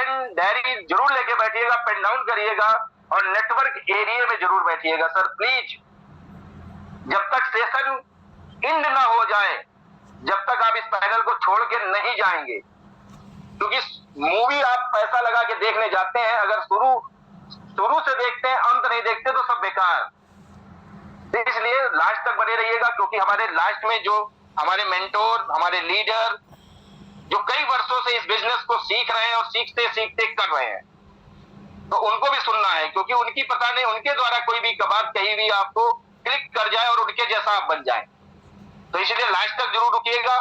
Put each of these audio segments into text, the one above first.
Pen diary जरूर लेके बैठिएगा, pen down करिएगा और नेटवर्क एरिया में जरूर बैठिएगा सर प्लीज। जब तक सेशन एंड ना हो जाए, जब तक आप इस पैनल को छोड़ के नहीं जाएंगे, क्योंकि मूवी आप पैसा लगा के देखने जाते हैं, अगर शुरू से देखते हैं अंत नहीं देखते तो सब बेकार। इसलिए लास्ट तक बने रहिएगा, क्योंकि हमारे लास्ट में जो हमारे मेंटोर, हमारे लीडर जो कई वर्षों से इस बिजनेस को सीख रहे हैं और सीखते सीखते कर रहे हैं, तो उनको भी सुनना है, क्योंकि उनकी पता नहीं उनके द्वारा कोई भी बात कहीं भी आपको क्लिक कर जाए और उनके जैसा आप बन जाए। तो इसलिए लास्ट तक जरूर रुकिएगा,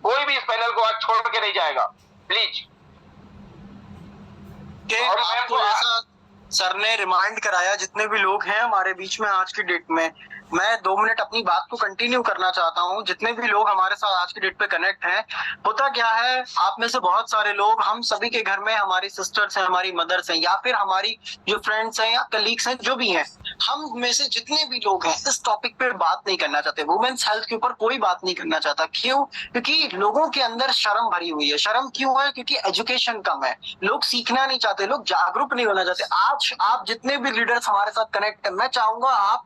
कोई भी इस पैनल को आज छोड़ के नहीं जाएगा प्लीज। और आपको ऐसा सर ने रिमाइंड कराया, जितने भी लोग हैं हमारे बीच में आज की डेट में, मैं 2 मिनट अपनी बात को कंटिन्यू करना चाहता हूं। जितने भी लोग हमारे साथ आज की डेट पे कनेक्ट हैं, होता क्या है, आप में से बहुत सारे लोग, हम सभी के घर में हमारी सिस्टर्स हैं, हमारी मदर्स हैं, या फिर हमारी जो फ्रेंड्स हैं या कलीग्स हैं, जो भी हैं, हम में से जितने भी लोग हैं इस टॉपिक पे बात नहीं करना चाहते, वुमेन्स हेल्थ के ऊपर कोई बात नहीं करना चाहता। क्यों? क्योंकि लोगों के अंदर शर्म भरी हुई है। शर्म क्यों है? क्योंकि एजुकेशन कम है, लोग सीखना नहीं चाहते, लोग जागरूक नहीं होना चाहते। आज आप जितने भी लीडर्स हमारे साथ कनेक्ट है, मैं चाहूंगा आप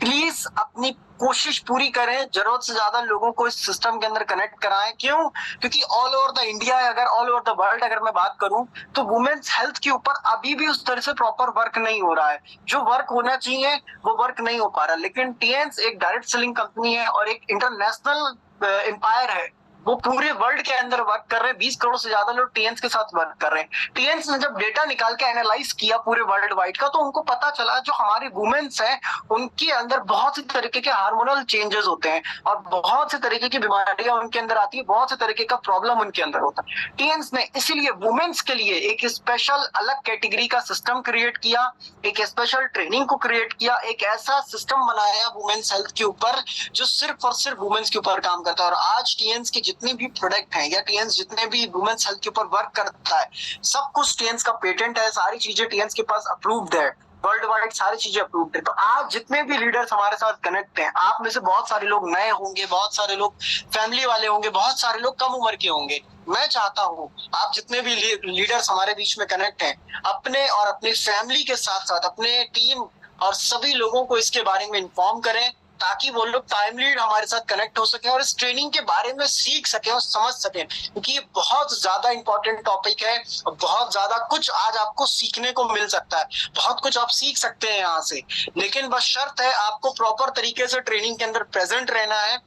प्लीज अपनी कोशिश पूरी करें, जरूरत से ज्यादा लोगों को इस सिस्टम के अंदर कनेक्ट कराएं। क्यों? क्योंकि ऑल ओवर द इंडिया, अगर ऑल ओवर द वर्ल्ड अगर मैं बात करूं, तो वुमेन्स हेल्थ के ऊपर अभी भी उस तरह से प्रॉपर वर्क नहीं हो रहा है। जो वर्क होना चाहिए वो वर्क नहीं हो पा रहा। लेकिन टीएंस एक डायरेक्ट सेलिंग कंपनी है और एक इंटरनेशनल एम्पायर है, वो पूरे वर्ल्ड के अंदर वर्क कर रहे हैं। 20 करोड़ से ज्यादा लोग टीएंस के साथ वर्क कर रहे हैं। टीएंस ने जब डेटा निकाल के एनालाइज किया पूरे वर्ल्ड वाइड का, तो उनको पता चला जो हमारी वुमेन्स हैं उनके अंदर बहुत सी तरीके के हार्मोनल चेंजेस होते हैं और बहुत से तरीके की बीमारियां उनके अंदर आती है, बहुत से तरीके का प्रॉब्लम उनके अंदर होता है। टीएंस ने इसीलिए वुमेन्स के लिए एक स्पेशल अलग कैटेगरी का सिस्टम क्रिएट किया, एक स्पेशल ट्रेनिंग को क्रिएट किया, एक ऐसा सिस्टम बनाया वुमेन्स हेल्थ के ऊपर जो सिर्फ और सिर्फ वुमेन्स के ऊपर काम करता है। और आज टीएंस के जितने भी प्रोडक्ट हैं या टीएंस जितने भी वुमेन्स हेल्थ के ऊपर वर्क करता है, सब कुछ टीएंस का पेटेंट है, सारी चीजें टीएंस के पास अप्रूव्ड है, वर्ल्ड वाइड सारी चीजें अप्रूव्ड है। तो आज जितने भी लीडर्स हमारे साथ कनेक्ट हैं, आप में से बहुत सारे लोग नए होंगे, बहुत सारे लोग फैमिली वाले होंगे, बहुत सारे लोग कम उम्र के होंगे। मैं चाहता हूं आप जितने भी लीडर्स हमारे बीच में कनेक्ट हैं, अपने और अपनी फैमिली के साथ साथ अपने टीम और सभी लोगों को इसके बारे में इन्फॉर्म करें, ताकि वो लोग टाइमली हमारे साथ कनेक्ट हो सके और इस ट्रेनिंग के बारे में सीख सके और समझ सके, क्योंकि ये बहुत ज्यादा इंपॉर्टेंट टॉपिक है और बहुत ज्यादा कुछ आज आपको सीखने को मिल सकता है, बहुत कुछ आप सीख सकते हैं यहाँ से। लेकिन बस शर्त है आपको प्रॉपर तरीके से ट्रेनिंग के अंदर प्रेजेंट रहना है,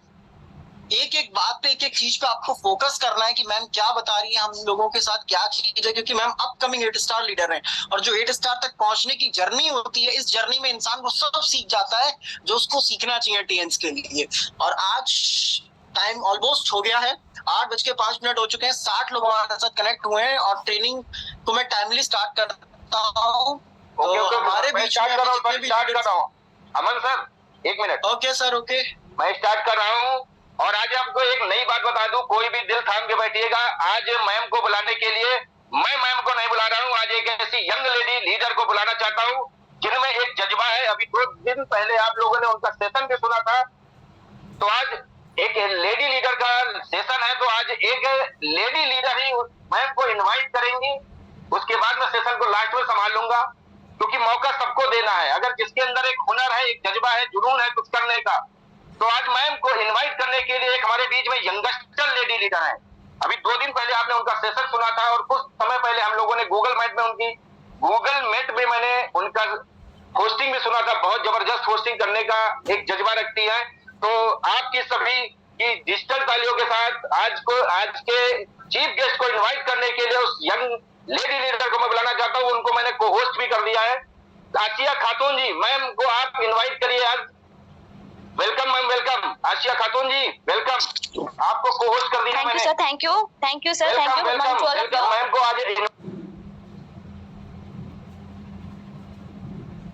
एक एक बात पे, एक एक चीज पे आपको फोकस करना है कि मैम क्या बता रही है, हम लोगों के साथ क्या चीज है, क्योंकि मैम अपकमिंग 8 स्टार लीडर हैं और जो 8 स्टार तक पहुंचने की जर्नी होती है, इस जर्नी में इंसान को सब सीख जाता है जो उसको सीखना चाहिए टीएंस के लिए। और आज टाइम ऑलमोस्ट हो गया है, 8:05 हो चुके हैं, 60 लोग हमारे साथ कनेक्ट हुए हैं और ट्रेनिंग को मैं टाइमली स्टार्ट करता हूँ। हमारे बीच में अमन सर 1 मिनट। ओके सर, ओके मैं स्टार्ट कर रहा हूँ। और आज आपको एक नई बात बता दूं, कोई भी दिल थाम के बैठिएगा। आज मैम को बुलाने के लिए मैं मैम को नहीं बुला रहा हूं, आज एक ऐसी यंग लेडी लीडर को बुलाना चाहता हूं जिनमें एक जज्बा है। अभी 2 दिन पहले आप लोगों ने उनका सेशन भी सुना था, तो आज एक लेडी लीडर का सेशन है, तो आज एक लेडी लीडर ही मैम को इन्वाइट करेंगी। उसके बाद मैं सेशन को लास्ट में संभाल लूंगा, क्योंकि मौका सबको देना है। अगर जिसके अंदर एक हुनर है, एक जज्बा है, जुनून है कुछ करने का, तो आज मैम को इनवाइट करने के लिए एक हमारे बीच में यंगस्टर लेडी लीडर है। अभी 2 दिन पहले आपने उनका सेशन सुना था और कुछ समय पहले हम लोगों ने गूगल मीट में मैंने उनका होस्टिंग भी सुना था। बहुत जबरदस्त होस्टिंग करने का एक जज्बा रखती है। तो आपकी सभी की डिजिटल तालियों के साथ आज के चीफ गेस्ट को इन्वाइट करने के लिए उस यंग लेडी लीडर को मैं बुलाना चाहता हूँ। उनको मैंने को होस्ट भी कर दिया है। आसिया खातून जी, मैम को आप इन्वाइट करिए आज। Welcome ma'am, welcome. आसिया खातून जी वेलकम, आपको को होस्ट कर दिया मैंने। Thank you sir, thank you sir, thank you ma'am को आज।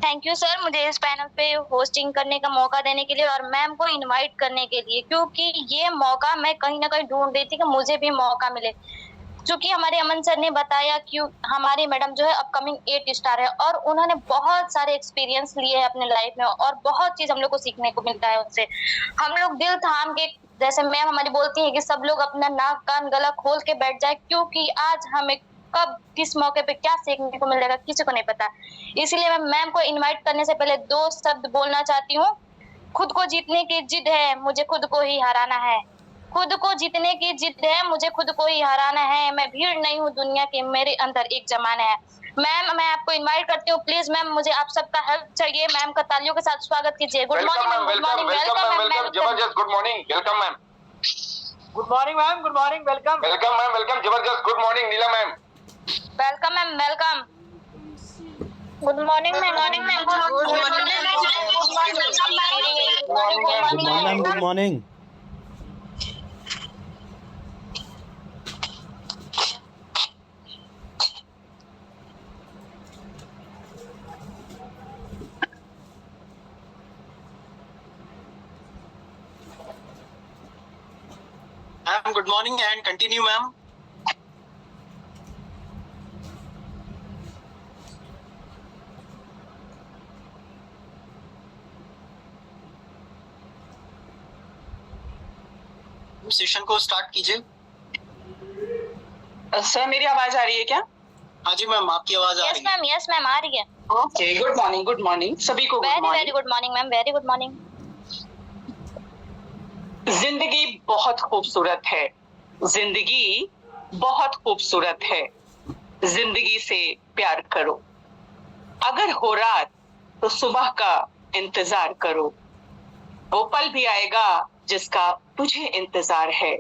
थैंक यू सर, मुझे इस पैनल पे होस्टिंग करने का मौका देने के लिए और मैम को इनवाइट करने के लिए, क्योंकि ये मौका मैं कहीं ना कहीं ढूंढ रही थी कि मुझे भी मौका मिले। क्योंकि हमारे अमन सर ने बताया कि हमारी मैडम जो है अपकमिंग 8 स्टार है और उन्होंने बहुत सारे एक्सपीरियंस लिए हैं अपने लाइफ में और बहुत चीज हम लोग को सीखने को मिलता है उनसे। हम लोग दिल थाम के, जैसे मैम हमारी बोलती है कि सब लोग अपना नाक कान गला खोल के बैठ जाए, क्योंकि आज हम एक कब किस मौके पे क्या सीखने को मिलेगा किसी को नहीं पता। इसीलिए मैं मैम को इनवाइट करने से पहले 2 शब्द बोलना चाहती हूँ। खुद को जीतने की जिद है, मुझे खुद को ही हराना है। खुद को जीतने की जिद है, मुझे खुद को ही हराना है। मैं भीड़ नहीं हूँ दुनिया की, मेरे अंदर एक जमाना है। मैम मैं आपको इनवाइट करती हूँ, प्लीज मैम मुझे आप सबका हेल्प चाहिए। मैम का तालियों के साथ स्वागत कीजिए। Good morning ma'am, good morning, welcome. जबरदस्त good morning, welcome ma'am. Good morning ma'am, good morning, welcome. Welcome ma'am, welcome, जबरदस्त good morning Neela ma'am. Welcome ma'am, welcome. Good morning ma'am, morning ma'am, good morning, good morning. Ma'am good morning and continue ma'am. Session को start कीजिए। Sir मेरी आवाज आ रही है क्या? हाँ जी ma'am, आपकी आवाज आ रही है। यस मैम आ रही है। ओके, गुड मॉर्निंग सभी को। Very good morning ma'am, very good morning. जिंदगी बहुत खूबसूरत है, जिंदगी बहुत खूबसूरत है। जिंदगी से प्यार करो, अगर हो रात तो सुबह का इंतजार करो। वो पल भी आएगा जिसका तुझे इंतजार है,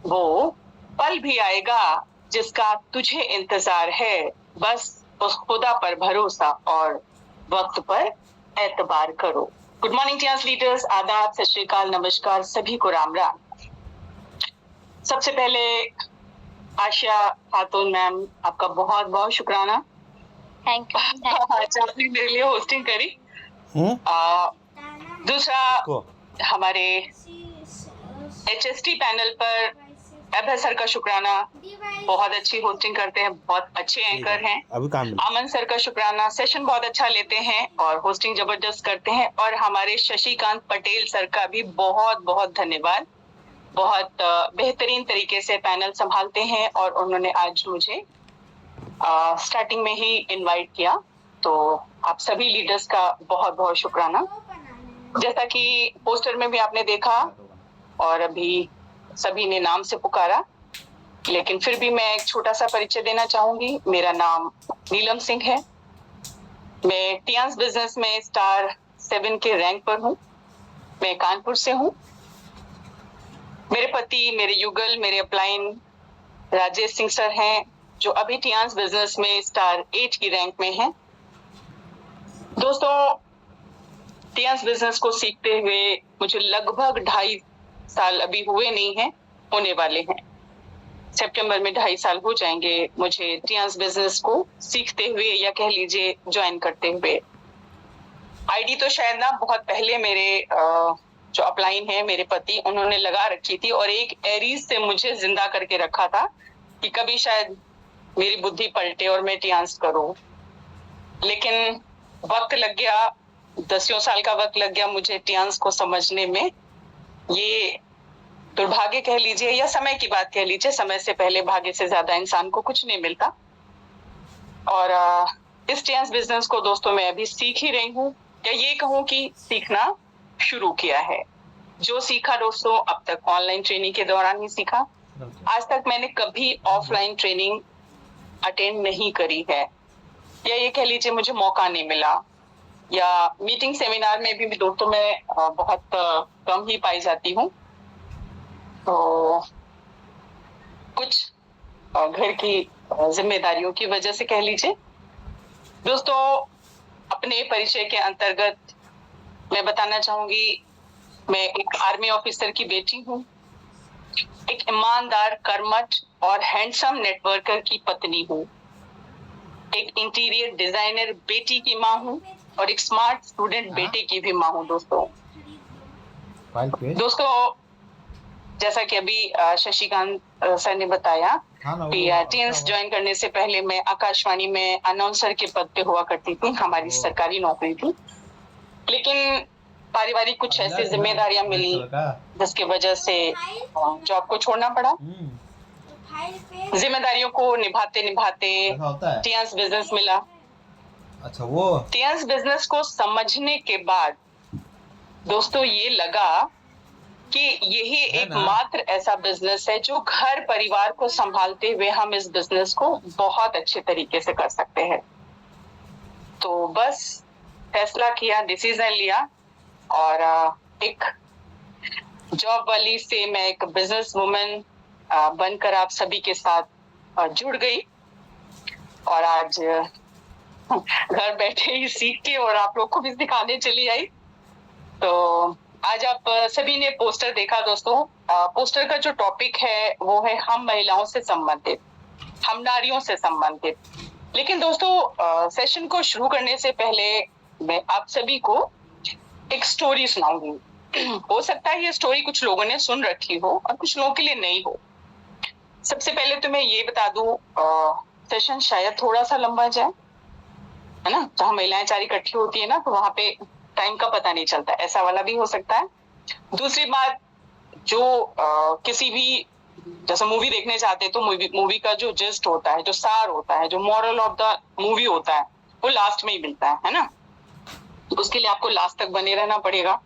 वो पल भी आएगा जिसका तुझे इंतजार है। बस उस खुदा पर भरोसा और वक्त पर एतबार करो। गुड मॉर्निंग टीएस लीडर्स, आदाब, सत श्री अकाल, नमस्कार, सभी को राम राम। सबसे पहले आशिया खातून मैम, आपका बहुत बहुत शुक्राना। Thank you. आज आपने मेरे लिए होस्टिंग करी। दूसरा हमारे HST पैनल पर अभय सर का शुक्राना, बहुत अच्छी होस्टिंग करते हैं, बहुत अच्छे एंकर हैं। अमन सर का शुक्राना, सेशन बहुत अच्छा लेते हैं और होस्टिंग जबरदस्त करते हैं। और हमारे शशिकांत पटेल सर का भी बहुत बहुत धन्यवाद, बहुत बेहतरीन तरीके से पैनल संभालते हैं और उन्होंने आज मुझे स्टार्टिंग में ही इनवाइट किया, तो आप सभी लीडर्स का बहुत बहुत शुक्राना। जैसा कि पोस्टर में भी आपने देखा और अभी सभी ने नाम से पुकारा, लेकिन फिर भी मैं एक छोटा सा परिचय देना चाहूंगी। मेरा नाम नीलम सिंह है। मैं टियांस बिजनेस में स्टार 7 के रैंक पर हूँ। मैं कानपुर से हूँ। मेरे पति, मेरे युगल, मेरे अपलाइन राजेश सिंह सर हैं, जो अभी टियांस बिजनेस में स्टार 8 की रैंक में हैं। दोस्तों, टियांस बिजनेस को सीखते हुए मुझे लगभग 2.5 साल अभी हुए नहीं हैं, होने वाले हैं। सितंबर में 2.5 साल हो जाएंगे मुझे टियांस बिजनेस को सीखते हुए, या कह लीजिए ज्वाइन करते हुए। आईडी तो शायद ना बहुत पहले मेरे जो अपलाइन है, मेरे पति, उन्होंने लगा रखी थी और एक एरीज से मुझे जिंदा करके रखा था कि कभी शायद मेरी बुद्धि पलटे और मैं टियांस करूं। लेकिन वक्त लग गया, 10 साल का वक्त लग गया मुझे टियांस को समझने में। ये दुर्भाग्य कह लीजिए या समय की बात कह लीजिए, समय से पहले भाग्य से ज्यादा इंसान को कुछ नहीं मिलता। और इस टियांस बिजनेस को दोस्तों मैं अभी सीख ही रही हूँ, या ये कहूँ कि सीखना शुरू किया है। जो सीखा दोस्तों अब तक ऑनलाइन ट्रेनिंग के दौरान ही सीखा। आज तक मैंने कभी ऑफलाइन ट्रेनिंग अटेंड नहीं करी है, या ये कह लीजिए मुझे मौका नहीं मिला, या मीटिंग सेमिनार में भी दोस्तों मैं बहुत कम ही पाई जाती हूँ। तो कुछ घर की जिम्मेदारियों की वजह से कह लीजिए। दोस्तों, अपने परिचय के अंतर्गत मैं बताना चाहूंगी, मैं एक आर्मी ऑफिसर की बेटी हूँ, एक ईमानदार, कर्मठ और हैंडसम नेटवर्कर की पत्नी हूँ, एक इंटीरियर डिजाइनर बेटी की माँ हूँ और एक स्मार्ट स्टूडेंट बेटे की भी माँ हूँ। दोस्तों जैसा कि अभी शशिकांत सर ने बताया कि टीएंस ज्वाइन करने से पहले मैं आकाशवाणी में अनाउंसर के पद पे हुआ करती थी, हमारी सरकारी नौकरी थी। लेकिन पारिवारिक कुछ ऐसी जिम्मेदारियां मिली जिसकी वजह से जॉब को छोड़ना पड़ा। जिम्मेदारियों को निभाते निभाते ऐसा होता है। टियांस बिजनेस मिला। अच्छा, वो टियांस बिजनेस को समझने के बाद दोस्तों ये लगा कि यही है एक ना? मात्र ऐसा बिजनेस है जो घर परिवार को संभालते हुए हम इस बिजनेस को बहुत अच्छे तरीके से कर सकते हैं। तो बस फैसला किया, डिसीजन लिया और एक जॉब वाली से मैं एक बिजनेस वुमन बनकर आप सभी के साथ जुड़ गई और आज घर बैठे ही सीख के और आप लोग को भी सिखाने चली आई। तो आज आप सभी ने पोस्टर देखा दोस्तों। पोस्टर का जो टॉपिक है वो है हम महिलाओं से संबंधित, हम नारियों से संबंधित। लेकिन दोस्तों सेशन को शुरू करने से पहले मैं आप सभी को एक स्टोरी सुनाऊंगी। हो सकता है ये स्टोरी कुछ लोगों ने सुन रखी हो और कुछ लोगों के लिए नहीं हो। सबसे पहले तो मैं ये बता दूं, सेशन शायद थोड़ा सा लंबा जाए, है ना। जहाँ महिलाएं चार इकट्ठी होती है ना तो वहां पे टाइम का पता नहीं चलता, ऐसा वाला भी हो सकता है। दूसरी बात, जो किसी भी जैसे मूवी देखने जाते हैं तो मूवी का जो जिस्ट होता है, जो सार होता है, जो मॉरल ऑफ द मूवी होता है वो लास्ट में ही मिलता है ना। उसके लिए आपको लास्ट तक बने रहना पड़ेगा।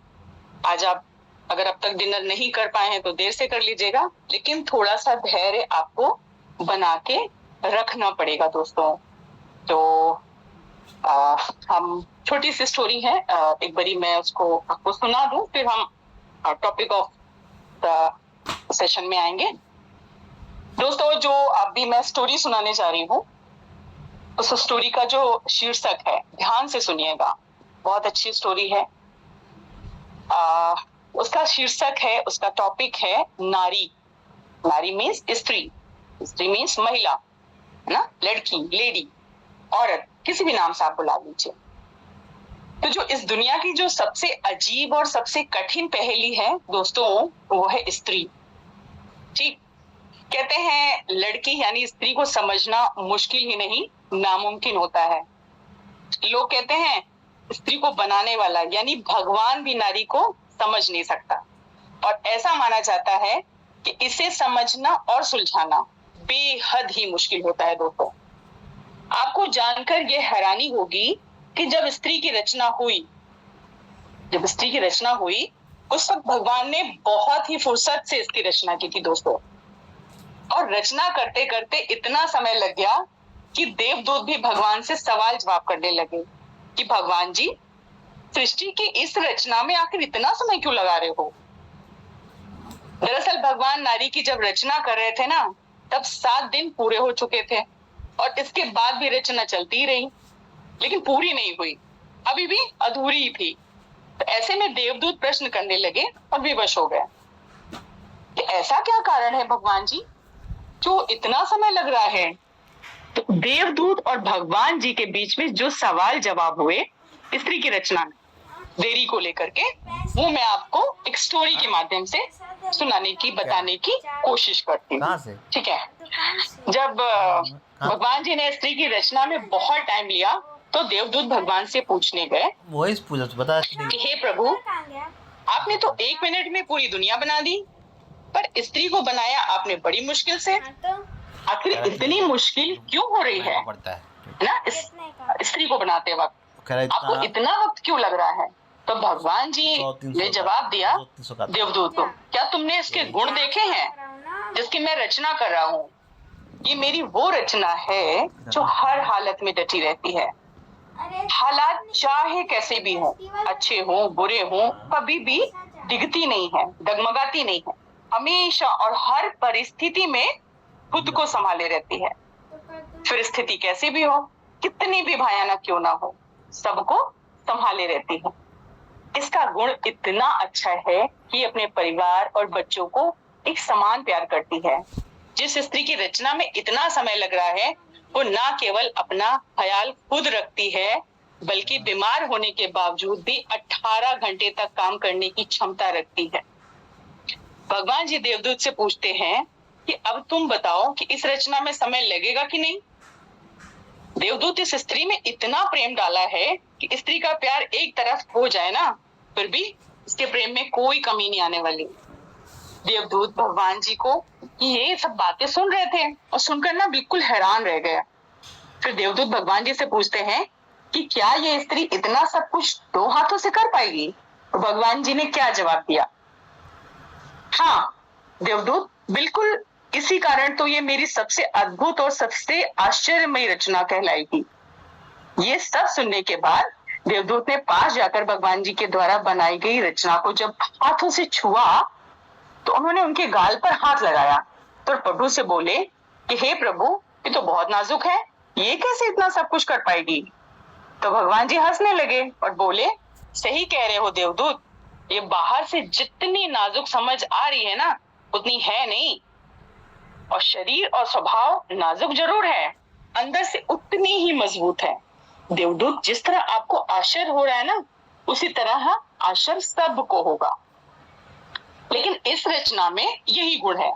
आज आप अगर अब तक डिनर नहीं कर पाए हैं तो देर से कर लीजिएगा, लेकिन थोड़ा सा धैर्य आपको बना के रखना पड़ेगा दोस्तों। तो हम छोटी सी स्टोरी है, एक बारी मैं उसको आपको सुना दूं, फिर हम टॉपिक ऑफ द सेशन में आएंगे। दोस्तों जो अभी मैं स्टोरी सुनाने जा रही हूँ उस स्टोरी का जो शीर्षक है, ध्यान से सुनिएगा, बहुत अच्छी स्टोरी है। उसका शीर्षक है, उसका टॉपिक है नारी। नारी मीन्स स्त्री, स्त्री मीन्स महिला, है ना, लड़की, लेडी, औरत, किसी भी नाम से आप बुला लीजिए। तो जो इस दुनिया की जो सबसे अजीब और सबसे कठिन पहेली है दोस्तों वो है स्त्री। ठीक, कहते हैं लड़की यानी स्त्री को समझना मुश्किल ही नहीं नामुमकिन होता है। लोग कहते हैं स्त्री को बनाने वाला यानी भगवान भी नारी को समझ नहीं सकता और ऐसा माना जाता है कि इसे समझना और सुलझाना बेहद ही मुश्किल होता है। दोस्तों आपको जानकर यह हैरानी होगी कि जब स्त्री की रचना हुई उस वक्त भगवान ने बहुत ही फुर्सत से इसकी रचना की थी दोस्तों। और रचना करते करते इतना समय लग गया कि देवदूत भी भगवान से सवाल जवाब करने लगे कि भगवान जी, सृष्टि की इस रचना में आखिर इतना समय क्यों लगा रहे हो। दरअसल भगवान नारी की जब रचना कर रहे थे ना तब 7 दिन पूरे हो चुके थे और इसके बाद भी रचना चलती रही, लेकिन पूरी नहीं हुई, अभी भी अधूरी ही थी। तो ऐसे में देवदूत प्रश्न करने लगे और विवश हो गए कि ऐसा क्या कारण है भगवान जी जो इतना समय लग रहा है। तो देवदूत और भगवान जी के बीच में जो सवाल जवाब हुए स्त्री की रचना में देरी को लेकर के, वो मैं आपको एक स्टोरी के माध्यम से सुनाने की, बताने की कोशिश करती हूँ। ठीक है। जब भगवान जी ने स्त्री की रचना में बहुत टाइम लिया तो देवदूत भगवान से पूछने गए कि हे प्रभु, आपने तो 1 मिनट में पूरी दुनिया बना दी, पर स्त्री को बनाया आपने बड़ी मुश्किल से। आखिर इतनी मुश्किल क्यों हो रही है ना स्त्री को बनाते वक्त, आपको इतना वक्त क्यों लग रहा है। तो भगवान जी ने जवाब दिया देवदूत को, क्या तुमने इसके गुण देखे हैं जिसकी मैं रचना कर रहा हूँ। ये मेरी वो रचना है जो हर हालत में डटी रहती है। हालात चाहे कैसे भी हों, अच्छे हों बुरे हों, कभी भी डिगती नहीं है, डगमगाती नहीं है, हमेशा और हर परिस्थिति में खुद को संभाले रहती है। फिर स्थिति कैसी भी हो, कितनी भी भयानक क्यों ना हो, सबको संभाले रहती है। इसका गुण इतना अच्छा है कि अपने परिवार और बच्चों को एक समान प्यार करती है। जिस स्त्री की रचना में इतना समय लग रहा है वो ना केवल अपना ख्याल खुद रखती है बल्कि बीमार होने के बावजूद भी 18 घंटे तक काम करने की क्षमता रखती है। भगवान जी देवदूत से पूछते हैं कि अब तुम बताओ कि इस रचना में समय लगेगा कि नहीं। देवदूत इस स्त्री में इतना प्रेम डाला है कि स्त्री का प्यार एक तरफ हो जाए ना, फिर भी इसके प्रेम में कोई कमी नहीं आने वाली। देवदूत भगवान जी को ये सब बातें सुन रहे थे और सुनकर ना बिल्कुल हैरान रह गए। फिर देवदूत भगवान जी से पूछते हैं कि क्या ये स्त्री इतना सब कुछ 2 हाथों से कर पाएगी? तो भगवान जी ने क्या जवाब दिया? हाँ देवदूत, बिल्कुल, इसी कारण तो ये मेरी सबसे अद्भुत और सबसे आश्चर्यमयी रचना कहलाएगी। ये सब सुनने के बाद देवदूत ने पास जाकर भगवान जी के द्वारा बनाई गई रचना को जब हाथों से छुआ तो उन्होंने उनके गाल पर हाथ लगाया तो प्रभु से बोले कि हे प्रभु, ये तो बहुत नाजुक है, ये कैसे इतना सब कुछ कर पाएगी? तो भगवान जी हंसने लगे और बोले, सही कह रहे हो देवदूत, ये बाहर से जितनी नाजुक समझ आ रही है ना उतनी है नहीं, और शरीर और स्वभाव नाजुक जरूर है, अंदर से उतनी ही मजबूत है। देवदूत, जिस तरह आपको आश्चर्य हो रहा है ना, उसी तरह आश्चर्य सबको होगा। लेकिन इस रचना में यही गुण है,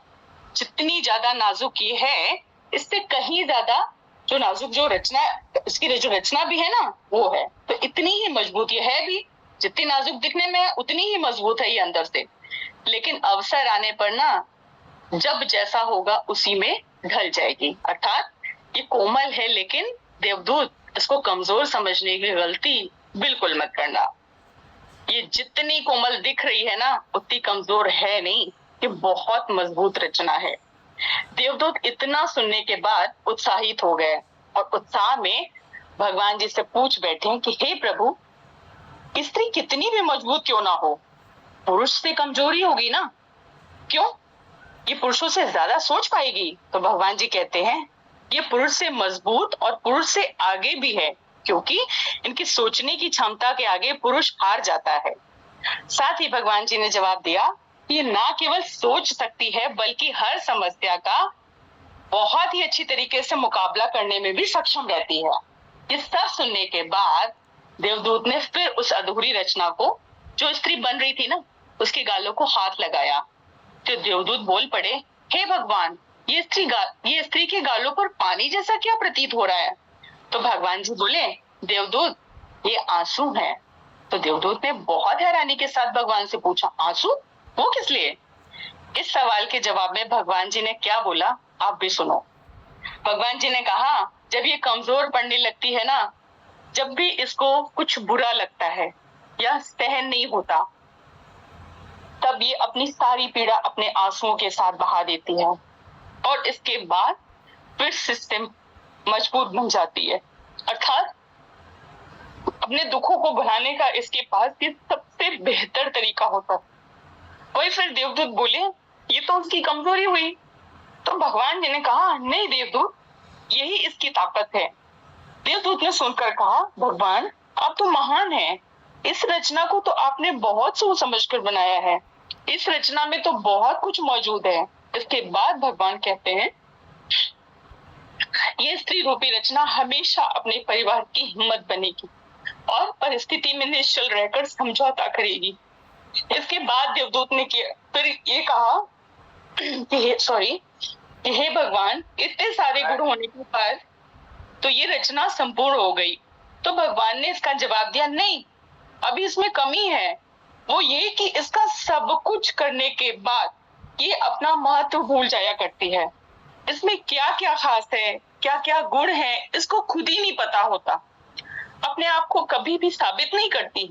जितनी ज्यादा नाजुक ये है, इससे कहीं ज्यादा जो नाजुक जो रचना, इसकी जो रचना भी है ना वो है, तो इतनी ही मजबूत ये है भी, जितनी नाजुक दिखने में उतनी ही मजबूत है ये अंदर से। लेकिन अवसर आने पर ना जब जैसा होगा उसी में ढल जाएगी। अर्थात ये कोमल है, लेकिन देवदूत इसको कमजोर समझने की गलती बिल्कुल मत करना। ये जितनी कोमल दिख रही है ना उतनी कमजोर है नहीं, ये बहुत मजबूत रचना है। देवदूत इतना सुनने के बाद उत्साहित हो गए और उत्साह में भगवान जी से पूछ बैठे कि हे प्रभु, स्त्री कितनी भी मजबूत क्यों ना हो, पुरुष से कमजोरी होगी ना, क्यों? ये पुरुषों से ज्यादा सोच पाएगी? तो भगवान जी कहते हैं ये पुरुष से मजबूत और पुरुष से आगे भी है, क्योंकि इनकी सोचने की क्षमता के आगे पुरुष हार जाता है। साथ ही भगवान जी ने जवाब दिया कि ये ना केवल सोच सकती है बल्कि हर समस्या का बहुत ही अच्छी तरीके से मुकाबला करने में भी सक्षम रहती है। ये सब सुनने के बाद देवदूत ने फिर उस अधूरी रचना को, जो स्त्री बन रही थी ना, उसके गालों को हाथ लगाया। तो देवदूत बोल पड़े, हे भगवान, ये स्त्री के गालों पर पानी जैसा क्या प्रतीत हो रहा है? तो भगवान जी बोले, देवदूत, ये आंसू है। तो देवदूत ने बहुत हैरानी के साथ भगवान से पूछा, आंसू? वो किस लिए? इस सवाल के जवाब में भगवान जी ने क्या बोला आप भी सुनो। भगवान जी ने कहा, जब ये कमजोर पड़ने लगती है ना, जब भी इसको कुछ बुरा लगता है या सहन नहीं होता, तब ये अपनी सारी पीड़ा अपने आंसुओं के साथ बहा देती है और इसके बाद फिर सिस्टम मजबूत बन जाती है। अर्थात अपने दुखों को भुलाने का इसके पास ये सबसे बेहतर तरीका होता है। वही फिर देवदूत बोले, ये तो उसकी कमजोरी हुई। तो भगवान जी ने कहा, नहीं देवदूत, यही इसकी ताकत है। देवदूत ने सुनकर कहा, भगवान, आप तो महान हैं, इस रचना को तो आपने बहुत सोच समझ कर बनाया है, इस रचना में तो बहुत कुछ मौजूद है। इसके बाद भगवान कहते हैं, ये स्त्री रूपी रचना हमेशा अपने परिवार की हिम्मत बनेगी और परिस्थिति में निश्चल रहकर समझौता करेगी। इसके बाद देवदूत ने फिर ये कहा कि हे भगवान, इतने सारे गुण होने के बाद तो ये रचना संपूर्ण हो गई। तो भगवान ने इसका जवाब दिया, नहीं, अभी इसमें कमी है। वो ये कि इसका सब कुछ करने के बाद ये अपना महत्व भूल जाया करती है। इसमें क्या क्या खास है, क्या क्या गुण है, इसको खुद ही नहीं पता होता। अपने आप को कभी भी साबित नहीं करती,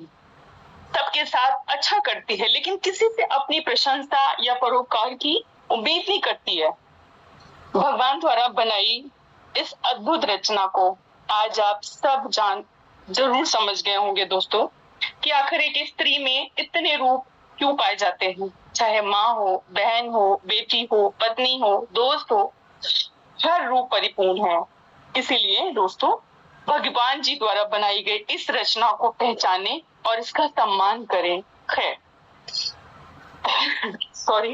सबके साथ अच्छा करती है, लेकिन किसी से अपनी प्रशंसा या परोपकार की उम्मीद नहीं करती है। भगवान द्वारा बनाई इस अद्भुत रचना को आज आप सब जरूर समझ गए होंगे दोस्तों, कि आखिर एक स्त्री में इतने रूप क्यों पाए जाते हैं। चाहे माँ हो, बहन हो, बेटी हो, पत्नी हो, दोस्त हो, हर रूप परिपूर्ण है। इसीलिए दोस्तों, भगवान जी द्वारा बनाई गई इस रचना को पहचाने और इसका सम्मान करें। खैर सॉरी,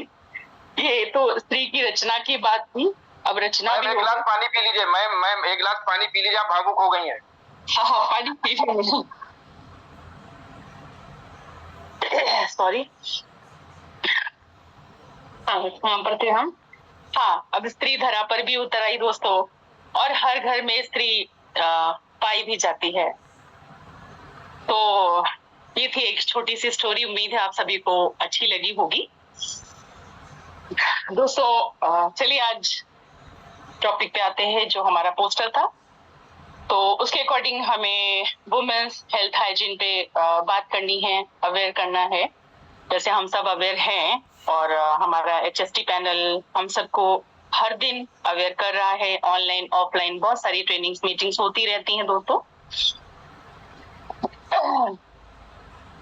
ये तो स्त्री की रचना की बात थी। अब रचना भी, एक गिलास पानी पी लीजिए मैम, एक गिलास पानी पी लीजिए, आप भावुक हो गई हैं। हाँ, पानी पी लीजिए। सॉरी, कहाँ पर थे हम? हाँ, अब स्त्री धरा पर भी उतर आई दोस्तों, और हर घर में स्त्री पाई भी जाती है। तो ये थी एक छोटी सी स्टोरी, उम्मीद है आप सभी को अच्छी लगी होगी। दोस्तों चलिए आज टॉपिक पे आते हैं जो हमारा पोस्टर था। तो उसके अकॉर्डिंग हमें वुमेन्स हेल्थ हाइजीन पे बात करनी है, अवेयर करना है। जैसे हम सब अवेयर हैं और हमारा HST पैनल हम सबको हर दिन अवेयर कर रहा है। ऑनलाइन ऑफलाइन बहुत सारी ट्रेनिंग्स मीटिंग्स होती रहती हैं दोस्तों।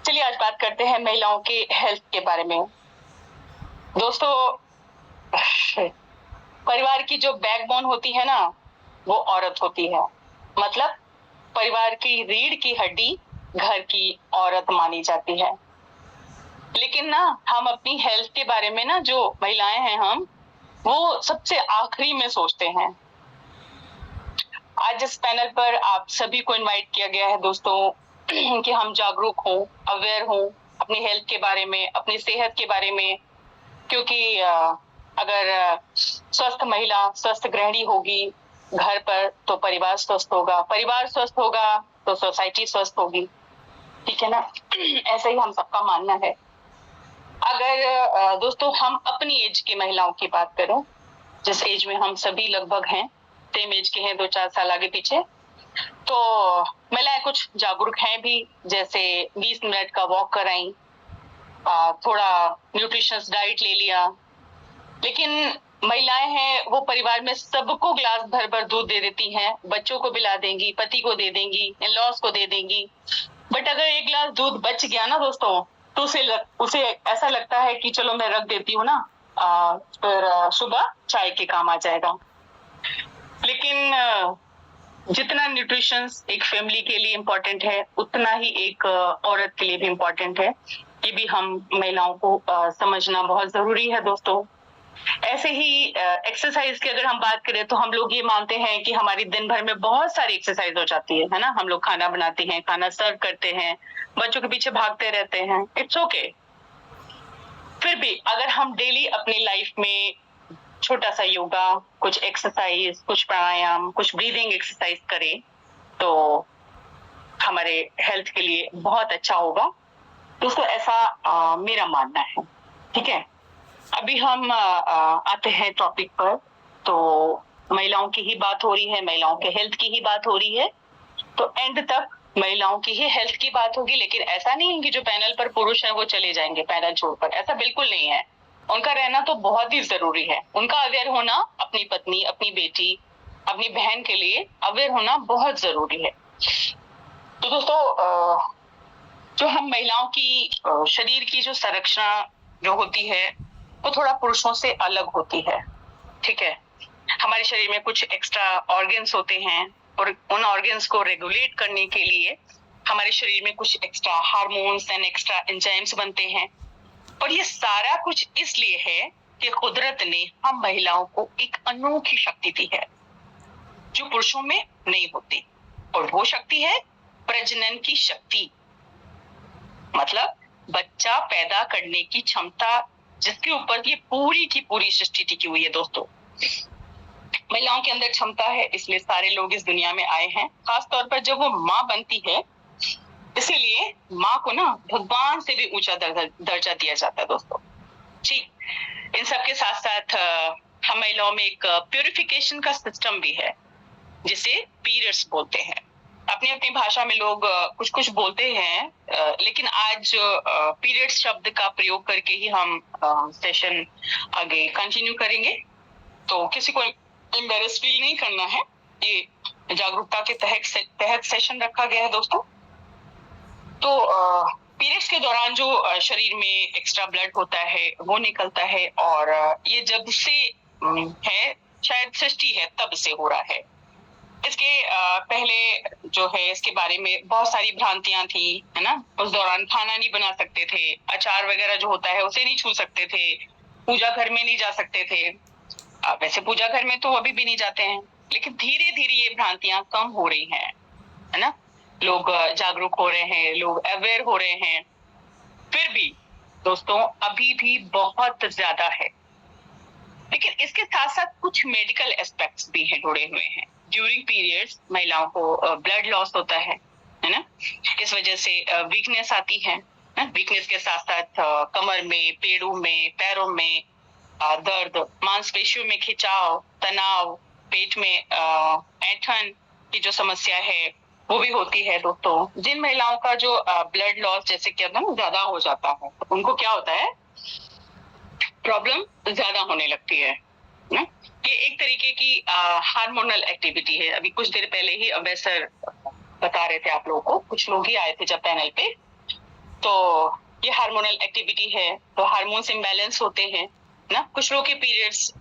चलिए आज बात करते हैं महिलाओं के हेल्थ के बारे में। दोस्तों परिवार की जो बैकबोन होती है ना, वो औरत होती है। मतलब परिवार की रीढ़ की हड्डी घर की औरत मानी जाती है। लेकिन ना हम अपनी हेल्थ के बारे में ना, जो महिलाएं हैं हम, वो सबसे आखिरी में सोचते हैं। आज इस पैनल पर आप सभी को इनवाइट किया गया है दोस्तों कि हम जागरूक हों, अवेयर हों अपनी हेल्थ के बारे में, अपनी सेहत के बारे में। क्योंकि अगर स्वस्थ महिला, स्वस्थ गृहिणी होगी घर पर, तो परिवार स्वस्थ होगा, परिवार स्वस्थ होगा तो सोसाइटी स्वस्थ होगी। ठीक है ना? ऐसे ही हम सबका मानना है। अगर दोस्तों हम अपनी एज की महिलाओं की बात करें, जिस एज में हम सभी लगभग हैं, सेम एज के हैं, 2-4 साल आगे पीछे, तो महिलाएं कुछ जागरूक हैं भी। जैसे 20 मिनट का वॉक कराई, थोड़ा न्यूट्रिशंस डाइट ले लिया। लेकिन महिलाएं हैं वो परिवार में सबको ग्लास भर भर दूध दे देती हैं, बच्चों को पिला देंगी, पति को दे देंगी, इन-लॉज को दे देंगी। बट अगर एक ग्लास दूध बच गया ना दोस्तों, तो उसे ऐसा लगता है कि चलो मैं रख देती हूँ ना, फिर सुबह चाय के काम आ जाएगा। लेकिन जितना न्यूट्रिशंस एक फैमिली के लिए इम्पोर्टेंट है, उतना ही एक औरत के लिए भी इम्पोर्टेंट है। ये भी हम महिलाओं को समझना बहुत जरूरी है दोस्तों। ऐसे ही एक्सरसाइज की अगर हम बात करें, तो हम लोग ये मानते हैं कि हमारी दिन भर में बहुत सारी एक्सरसाइज हो जाती है ना। हम लोग खाना बनाते हैं, खाना सर्व करते हैं, बच्चों के पीछे भागते रहते हैं, इट्स ओके। फिर भी अगर हम डेली अपनी लाइफ में छोटा सा योगा, कुछ एक्सरसाइज, कुछ प्राणायाम, कुछ ब्रीदिंग एक्सरसाइज करें, तो हमारे हेल्थ के लिए बहुत अच्छा होगा दोस्तों। ऐसा मेरा मानना है। ठीक है, अभी हम आते हैं टॉपिक पर। तो महिलाओं की ही बात हो रही है, महिलाओं के हेल्थ की ही बात हो रही है, तो एंड तक महिलाओं की ही हेल्थ की बात होगी। लेकिन ऐसा नहीं है कि जो पैनल पर पुरुष है वो चले जाएंगे पैनल छोड़कर, ऐसा बिल्कुल नहीं है। उनका रहना तो बहुत ही जरूरी है। उनका अवेयर होना, अपनी पत्नी, अपनी बेटी, अपनी बहन के लिए अवेयर होना बहुत जरूरी है। तो दोस्तों जो हम महिलाओं की शरीर की जो संरचना जो होती है, वो थोड़ा पुरुषों से अलग होती है। ठीक है, हमारे शरीर में कुछ एक्स्ट्रा ऑर्गन्स होते हैं, और उन ऑर्गन्स को रेगुलेट करने के लिए हमारे शरीर में कुछ extra hormones and extra enzymes बनते हैं। और ये सारा कुछ इसलिए है कि कुदरत ने हम महिलाओं को एक अनोखी शक्ति दी है जो पुरुषों में नहीं होती। और वो शक्ति है प्रजनन की शक्ति, मतलब बच्चा पैदा करने की क्षमता, जिसके ऊपर ये पूरी की पूरी सृष्टि टिकी हुई है दोस्तों। महिलाओं के अंदर क्षमता है, इसलिए सारे लोग इस दुनिया में आए हैं। खास तौर पर जब वो माँ बनती है, इसीलिए माँ को ना भगवान से भी ऊंचा दर्जा दिया जाता है दोस्तों। ठीक, इन सब के साथ साथ हम महिलाओं में एक प्यूरिफिकेशन का सिस्टम भी है, जिसे पीरियड्स बोलते हैं। अपनी अपनी भाषा में लोग कुछ कुछ बोलते हैं, लेकिन आज पीरियड्स शब्द का प्रयोग करके ही हम सेशन आगे कंटिन्यू करेंगे। तो किसी को एम्बैरेस फील नहीं करना है, ये जागरूकता के तहत सेशन रखा गया है दोस्तों। तो पीरियड्स के दौरान जो शरीर में एक्स्ट्रा ब्लड होता है वो निकलता है, और ये जब से है, शायद सृष्टि है तब से हो रहा है। इसके पहले जो है, इसके बारे में बहुत सारी भ्रांतियां थी, है ना। उस दौरान खाना नहीं बना सकते थे, अचार वगैरह जो होता है उसे नहीं छू सकते थे, पूजा घर में नहीं जा सकते थे। वैसे पूजा घर में तो अभी भी नहीं जाते हैं, लेकिन धीरे धीरे ये भ्रांतियां कम हो रही हैं, है ना। लोग जागरूक हो रहे हैं, लोग अवेयर हो रहे हैं। फिर भी दोस्तों अभी भी बहुत ज्यादा है। लेकिन इसके साथ साथ कुछ मेडिकल एस्पेक्ट्स भी हैं, जुड़े हुए हैं। ड्यूरिंग पीरियड्स महिलाओं को ब्लड लॉस होता है ना। इस वजह से वीकनेस आती है। वीकनेस के साथ साथ कमर में, पेड़ों में, पैरों में दर्द, मांसपेशियों में खिंचाव, तनाव, पेट में ऐंठन की जो समस्या है वो भी होती है दोस्तों। जिन महिलाओं का जो ब्लड लॉस जैसे कि एकदम ज्यादा हो जाता है, उनको क्या होता है, प्रॉब्लम ज्यादा होने लगती है ना? ये एक तरीके की हार्मोनल एक्टिविटी है। अभी कुछ देर पहले ही अभय सर बता रहे थे आप लोगों को, कुछ लोग ही आए थे जब पैनल पे, तो ये हार्मोनल एक्टिविटी है। तो हार्मोन्स इम्बैलेंस होते हैं ना। कुछ लोगों के पीरियड्स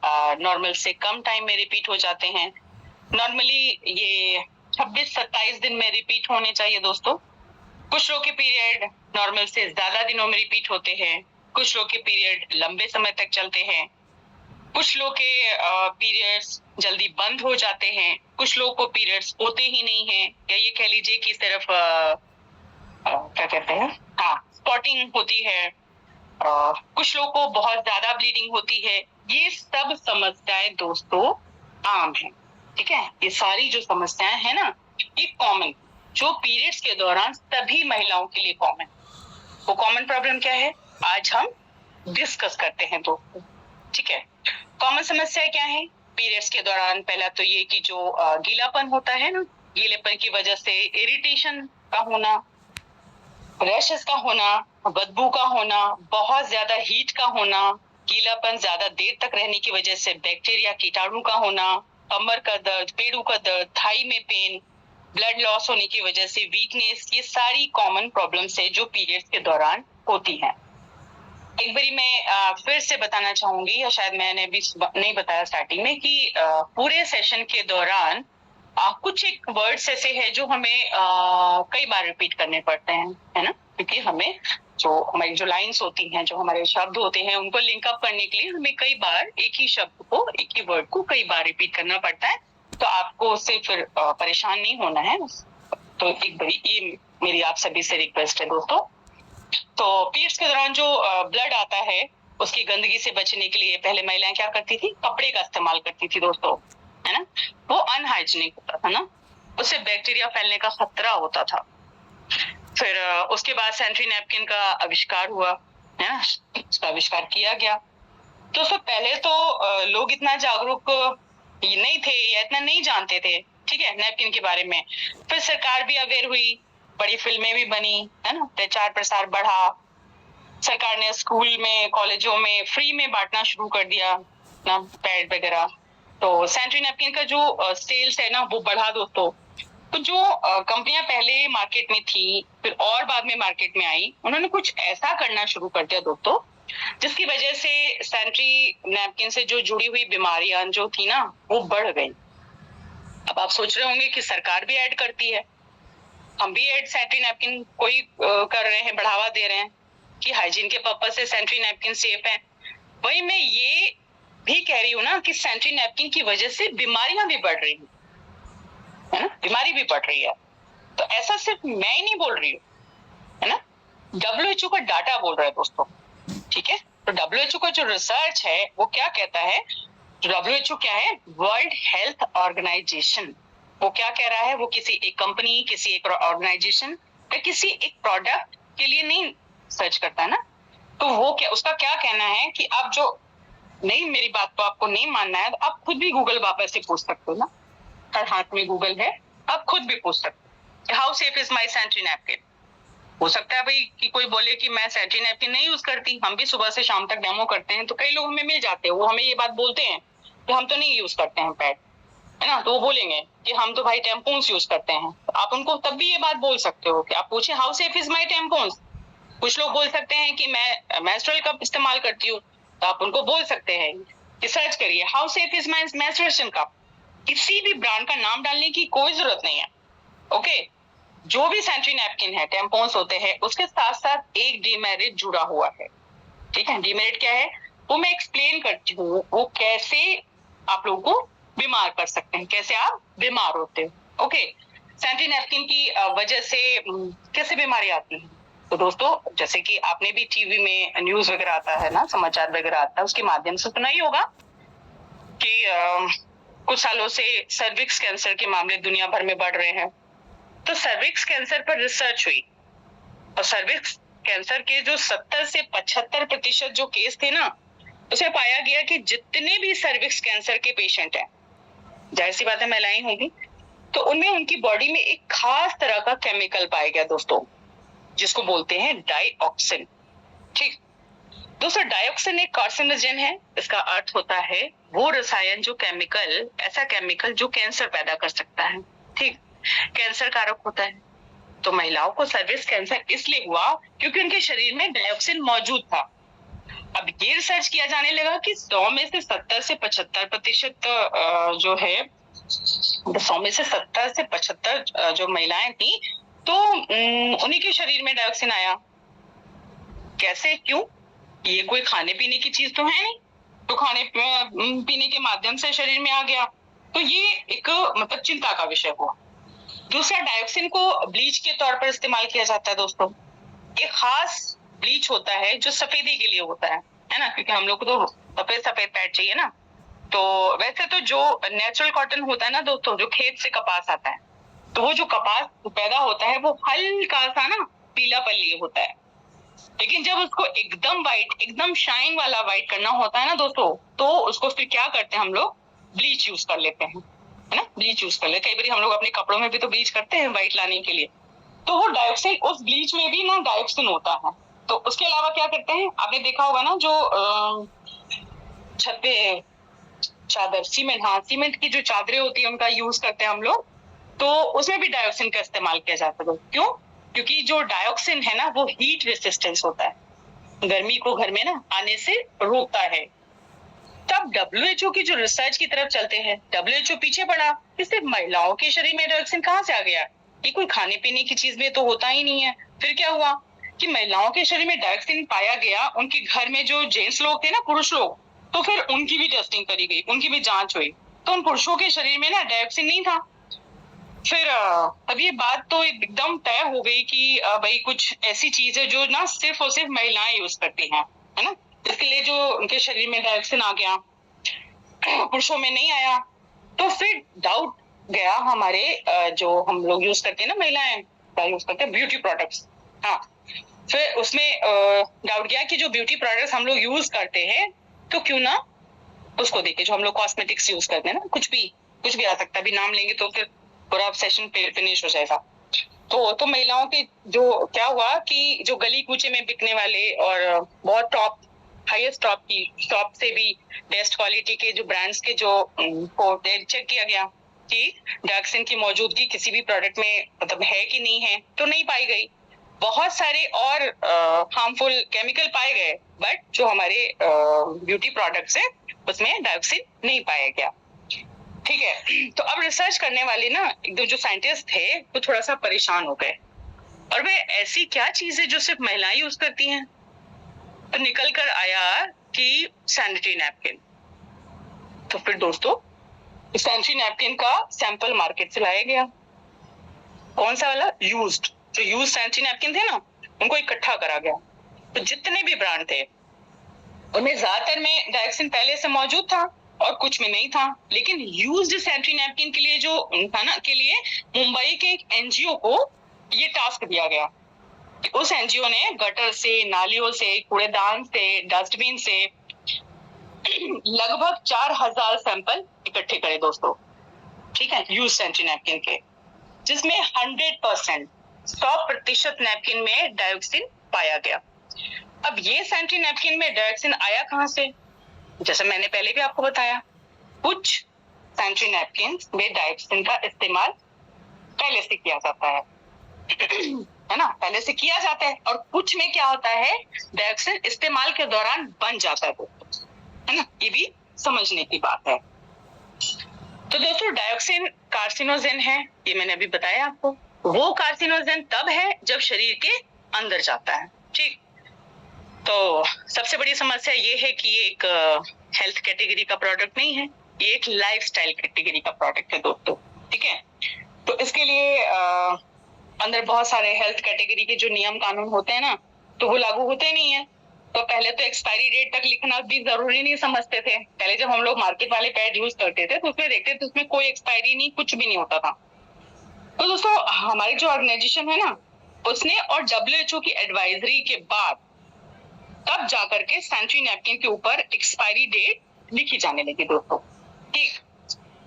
नॉर्मल से कम टाइम में रिपीट हो जाते हैं। नॉर्मली ये 26-27 दिन में रिपीट होने चाहिए दोस्तों। कुछ लोगों के पीरियड नॉर्मल से ज्यादा दिनों में रिपीट होते हैं। कुछ लोगों के पीरियड लंबे समय तक चलते हैं। कुछ लोग के पीरियड्स जल्दी बंद हो जाते हैं। कुछ लोगों को पीरियड्स होते ही नहीं है, या ये कह लीजिए कि सिर्फ क्या कहते हैं, स्पॉटिंग होती है। कुछ लोगों को बहुत ज्यादा ब्लीडिंग होती है। ये सब समस्याएं दोस्तों आम है, ठीक है। ये सारी जो समस्याएं हैं ना, ये कॉमन, जो पीरियड्स के दौरान सभी महिलाओं के लिए कॉमन। वो कॉमन प्रॉब्लम क्या है, आज हम डिस्कस करते हैं दोस्तों, ठीक है। कॉमन समस्या क्या है पीरियड्स के दौरान? पहला तो ये कि जो गीलापन होता है ना, गीलेपन की वजह से इरिटेशन का होना, रैशेस का होना, बदबू का होना, बहुत ज्यादा हीट का होना, गीलापन ज्यादा देर तक रहने की वजह से बैक्टीरिया कीटाणु का होना, कमर का दर्द, पेड़ों का दर्द, थाई में पेन, ब्लड लॉस होने की वजह से वीकनेस, ये सारी कॉमन प्रॉब्लम्स है जो पीरियड्स के दौरान होती हैं। एक बारी मैं फिर से बताना चाहूंगी, या शायद मैंने भी नहीं बताया स्टार्टिंग में, कि पूरे सेशन के दौरान कुछ एक वर्ड्स ऐसे हैं जो हमें कई बार रिपीट करने पड़ते हैं, है ना, क्योंकि हमें जो हमारी जो लाइंस होती हैं, जो हमारे शब्द होते हैं, उनको लिंक अप करने के लिए हमें कई बार एक ही शब्द को, एक ही वर्ड को कई बार रिपीट करना पड़ता है। तो आपको उससे फिर परेशान नहीं होना है। तो एक बारी ये मेरी आप सभी से रिक्वेस्ट है दोस्तों। तो पीरियड्स के दौरान जो ब्लड आता है, उसकी गंदगी से बचने के लिए पहले महिलाएं क्या करती थी, कपड़े का इस्तेमाल करती थी दोस्तों, है ना। वो अनहाइजीनिक होता था ना, उससे बैक्टीरिया फैलने का खतरा होता था। फिर उसके बाद सैनिटरी नैपकिन का आविष्कार हुआ, है ना, उसका आविष्कार किया गया। तो उससे पहले तो लोग इतना जागरूक नहीं थे या इतना नहीं जानते थे, ठीक है, नैपकिन के बारे में। फिर सरकार भी अवेयर हुई, बड़ी फिल्में भी बनी, है ना, प्रचार प्रसार बढ़ा, सरकार ने स्कूल में, कॉलेजों में फ्री में बांटना शुरू कर दिया ना, पैड वगैरह। तो सैनिटरी नैपकिन का जो सेल्स है ना, वो बढ़ा दोस्तों। तो जो कंपनियां पहले मार्केट में थी, फिर और बाद में मार्केट में आई, उन्होंने कुछ ऐसा करना शुरू कर दिया दोस्तों, जिसकी वजह से सैनिटरी नैपकिन से जो जुड़ी हुई बीमारियां जो थी ना, वो बढ़ गई। अब आप सोच रहे होंगे कि सरकार भी ऐड करती है, हम भी ऐड सैनिटरी नैपकिन कोई कर रहे हैं, बढ़ावा दे रहे हैं कि हाइजीन के पर्पज से सैनिटरी नैपकिन सेफ है। वही मैं ये भी कह रही हूँ ना कि सैनिटरी नैपकिन की वजह से बीमारियां भी बढ़ रही हैं, है ना, बीमारी भी बढ़ रही है। तो ऐसा सिर्फ मैं ही नहीं बोल रही हूँ, है ना, WHO का डाटा बोल रहा है दोस्तों, ठीक है। तो WHO का जो रिसर्च है वो क्या कहता है, WHO क्या है, वर्ल्ड हेल्थ ऑर्गेनाइजेशन, वो क्या कह रहा है, वो किसी एक कंपनी, किसी एक ऑर्गेनाइजेशन या किसी एक प्रोडक्ट के लिए नहीं सर्च करता है ना। तो वो क्या, उसका क्या कहना है कि आप जो नहीं, मेरी बात को आपको नहीं मानना है तो आप खुद भी गूगल बाबा से पूछ सकते हो ना, हर हाथ में गूगल है, आप खुद भी पूछ सकते हो, how safe is my sanitary napkin. हो सकता है भाई कि कोई बोले कि मैं सैनिटरी नैपकिन नहीं यूज करती, हम भी सुबह से शाम तक डेमो करते हैं, तो कई लोग हमें मिल जाते हैं, वो हमें ये बात बोलते हैं कि हम तो नहीं यूज करते हैं पैड, है ना, तो वो बोलेंगे कि हम तो भाई टैम्पून्स यूज करते हैं। तो आप उनको तब भी ये बात बोल सकते हो कि आप पूछे how safe is my tampons. कुछ लोग बोल सकते हैं कि मैं मेंस्ट्रुअल कप इस्तेमाल करती हूँ, तो आप उनको बोल सकते हैं कि सर्च करिए how safe is my menstruation cup. किसी भी ब्रांड का नाम डालने की कोई जरूरत नहीं है, ओके। जो भी सैनिटरी नैपकिन है, टैम्पून्स होते हैं, उसके साथ साथ एक डीमेरिट जुड़ा हुआ है, ठीक है। डीमेरिट क्या है वो मैं एक्सप्लेन करती हूँ, वो कैसे आप लोगों को बीमार कर सकते हैं, कैसे आप बीमार होते हो, ओके। सैनिटरी नैपकिन की वजह से कैसे बीमारी आती है, तो दोस्तों जैसे कि आपने भी टीवी में न्यूज वगैरह आता है ना, समाचार वगैरह आता है, उसके माध्यम से सुना ही होगा कि कुछ सालों से सर्विक्स कैंसर के मामले दुनिया भर में बढ़ रहे हैं। तो सर्विक्स कैंसर पर रिसर्च हुई, और सर्विक्स कैंसर के जो 70 से 75% जो केस थे ना, उसमें पाया गया कि जितने भी सर्विक्स कैंसर के पेशेंट हैं, जाहिर सी बात है महिलाएं होंगी, तो उनमें उनकी बॉडी में एक खास तरह का केमिकल पाया गया दोस्तों, जिसको बोलते हैं डाइऑक्सिन। ठीक दोस्तों, डाइऑक्सिन एक कार्सिनोजेन है। इसका अर्थ होता है वो रसायन, जो केमिकल, ऐसा केमिकल जो कैंसर पैदा कर सकता है। ठीक, कैंसर कारक होता है। तो महिलाओं को सर्विक्स कैंसर इसलिए हुआ क्योंकि उनके शरीर में डाइऑक्सिन मौजूद था। अब ये रिसर्च किया जाने लगा कि 100 में से 70 से 75% जो है, 100 में से 70 से 75 जो महिलाएं थी, तो उन्हीं के शरीर में डाइऑक्सिन आया। कैसे, क्यों? ये कोई खाने पीने की चीज तो है नहीं, तो खाने पीने के माध्यम से शरीर में आ गया, तो ये एक मतलब चिंता का विषय हुआ। दूसरा, डाइऑक्सिन को ब्लीच के तौर पर इस्तेमाल किया जाता है दोस्तों। एक खास ब्लीच होता है जो सफेदी के लिए होता है ना, क्योंकि हम लोग को तो सफेद पैड चाहिए ना। तो वैसे तो जो नेचुरल कॉटन होता है ना दोस्तों, जो खेत से कपास आता है, तो वो जो कपास पैदा होता है वो हल्का सा ना पीलापन लिए होता है। लेकिन जब उसको एकदम व्हाइट, एकदम शाइन वाला व्हाइट करना होता है ना दोस्तों, तो उसको फिर क्या करते हैं हम लोग, ब्लीच यूज कर लेते हैं, है ना, ब्लीच यूज कर लेते हैं। कई बार हम लोग अपने कपड़ों में भी तो ब्लीच करते हैं व्हाइट लाने के लिए। तो वो डाइऑक्सिन, उस ब्लीच में भी ना डाइऑक्सिन होता है। तो उसके अलावा क्या करते हैं, आपने देखा होगा ना, जो छत पे चादर, सीमेंट की जो चादरें होती है उनका यूज करते हैं हम लोग, तो उसमें भी डाइऑक्सिन का इस्तेमाल किया जाता है। क्यों? क्योंकि जो डाइऑक्सिन है ना, वो हीट रेसिस्टेंस होता है, गर्मी को घर में ना आने से रोकता है। तब WHO की जो रिसर्च की तरफ चलते हैं, WHO पीछे पड़ा कि सिर्फ महिलाओं के शरीर में डाइऑक्सिन कहाँ से आ गया, ये कोई खाने पीने की चीज में तो होता ही नहीं है। फिर क्या हुआ कि महिलाओं के शरीर में डाइऑक्सिन पाया गया, उनके घर में जो जेंट्स लोग थे ना, पुरुष लोग, तो फिर उनकी भी टेस्टिंग करी गई, उनकी भी जांच हुई, तो उन पुरुषों के शरीर में ना डाइऑक्सिन नहीं था। फिर अब ये बात तो एकदम तय हो गई कि भाई कुछ ऐसी चीज है जो ना सिर्फ और सिर्फ महिलाएं यूज करती हैं, है ना। इसके लिए जो उनके शरीर में डाइऑक्सिन आ गया, पुरुषों में नहीं आया, तो फिर डाउट गया हमारे जो हम लोग यूज करते हैं ना, महिलाएं क्या यूज करते हैं, ब्यूटी प्रोडक्ट्स। हाँ, फिर उसमें डाउट गया कि जो ब्यूटी प्रोडक्ट्स हम लोग यूज करते हैं, तो क्यों ना उसको देखे, जो हम लोग कॉस्मेटिक्स यूज करते हैं ना, कुछ भी आ सकता है, अभी नाम लेंगे तो फिर पूरा सेशन फिनिश हो जाएगा। तो महिलाओं के जो क्या हुआ कि जो गली कूचे में बिकने वाले और बहुत टॉप, हाईएस्ट टॉप की शॉप से भी बेस्ट क्वालिटी के जो ब्रांड्स के जो को चेक किया गया कि डाइऑक्सिन की मौजूदगी किसी भी प्रोडक्ट में मतलब है कि नहीं है, तो नहीं पाई गई। बहुत सारे और हार्मफुल केमिकल पाए गए, बट जो हमारे ब्यूटी प्रोडक्ट्स है उसमें डाइऑक्सिन नहीं पाया गया। ठीक है, तो अब रिसर्च करने वाले ना एकदम जो साइंटिस्ट थे वो थोड़ा सा परेशान हो गए, और वे ऐसी क्या चीज है जो सिर्फ महिलाएं यूज करती हैं। तो निकल कर आया कि सैनिटरी नैपकिन। तो फिर दोस्तों सैनिटरी नैपकिन का सैंपल मार्केट से लाया गया। कौन सा वाला? यूज्ड, जो यूज सैनिटरी नैपकिन थे ना, उनको इकट्ठा करा गया। तो जितने भी ब्रांड थे उनमें ज्यादातर में डाइऑक्सिन पहले से मौजूद था और कुछ में नहीं था। लेकिन यूज्ड सैनिटरी नैपकिन के लिए जो था ना, के लिए मुंबई के एक एनजीओ को ये टास्क दिया गया। उस एनजीओ ने गटर से, नालियों से, कूड़ेदान से, डस्टबिन से लगभग 4000 सैंपल इकट्ठे करे दोस्तों। ठीक है, यूज सैनिटरी नैपकिन के, जिसमें 100% नैपकिन में डाइऑक्सिन पाया गया। अब ये सैनिटरी नैपकिन में डाइऑक्सिन आया कहां से? जैसे मैंने पहले भी आपको बताया, कुछ सैनिटरी नैपकिन में डाइऑक्सिन का इस्तेमाल पहले से किया जाता है है ना, पहले से किया जाता है, और कुछ में क्या होता है, डाइऑक्सिन इस्तेमाल के दौरान बन जाता है दोस्तों, है ना। ये भी समझने की बात है। तो दोस्तों डाइऑक्सिन कार्सिनोजेन है, ये मैंने अभी बताया आपको। वो कार्सिनोजेन तब है जब शरीर के अंदर जाता है। ठीक, तो सबसे बड़ी समस्या ये है कि ये एक हेल्थ कैटेगरी का प्रोडक्ट नहीं है, ये एक लाइफस्टाइल कैटेगरी का प्रोडक्ट है दोस्तों। ठीक है, तो इसके लिए अंदर बहुत सारे हेल्थ कैटेगरी के जो नियम कानून होते हैं ना, तो वो लागू होते नहीं है। तो पहले तो एक्सपायरी डेट तक लिखना भी जरूरी नहीं समझते थे। पहले जब हम लोग मार्केट वाले पैड यूज करते थे तो उसमें देखते थे उसमें कोई एक्सपायरी नहीं, कुछ भी नहीं होता था। तो दोस्तों हमारी जो ऑर्गेनाइजेशन है ना, उसने और WHO की एडवाइजरी के बाद तब जाकर के सैनिटरी नैपकिन के ऊपर एक्सपायरी डेट लिखी जाने लगी दोस्तों। ठीक,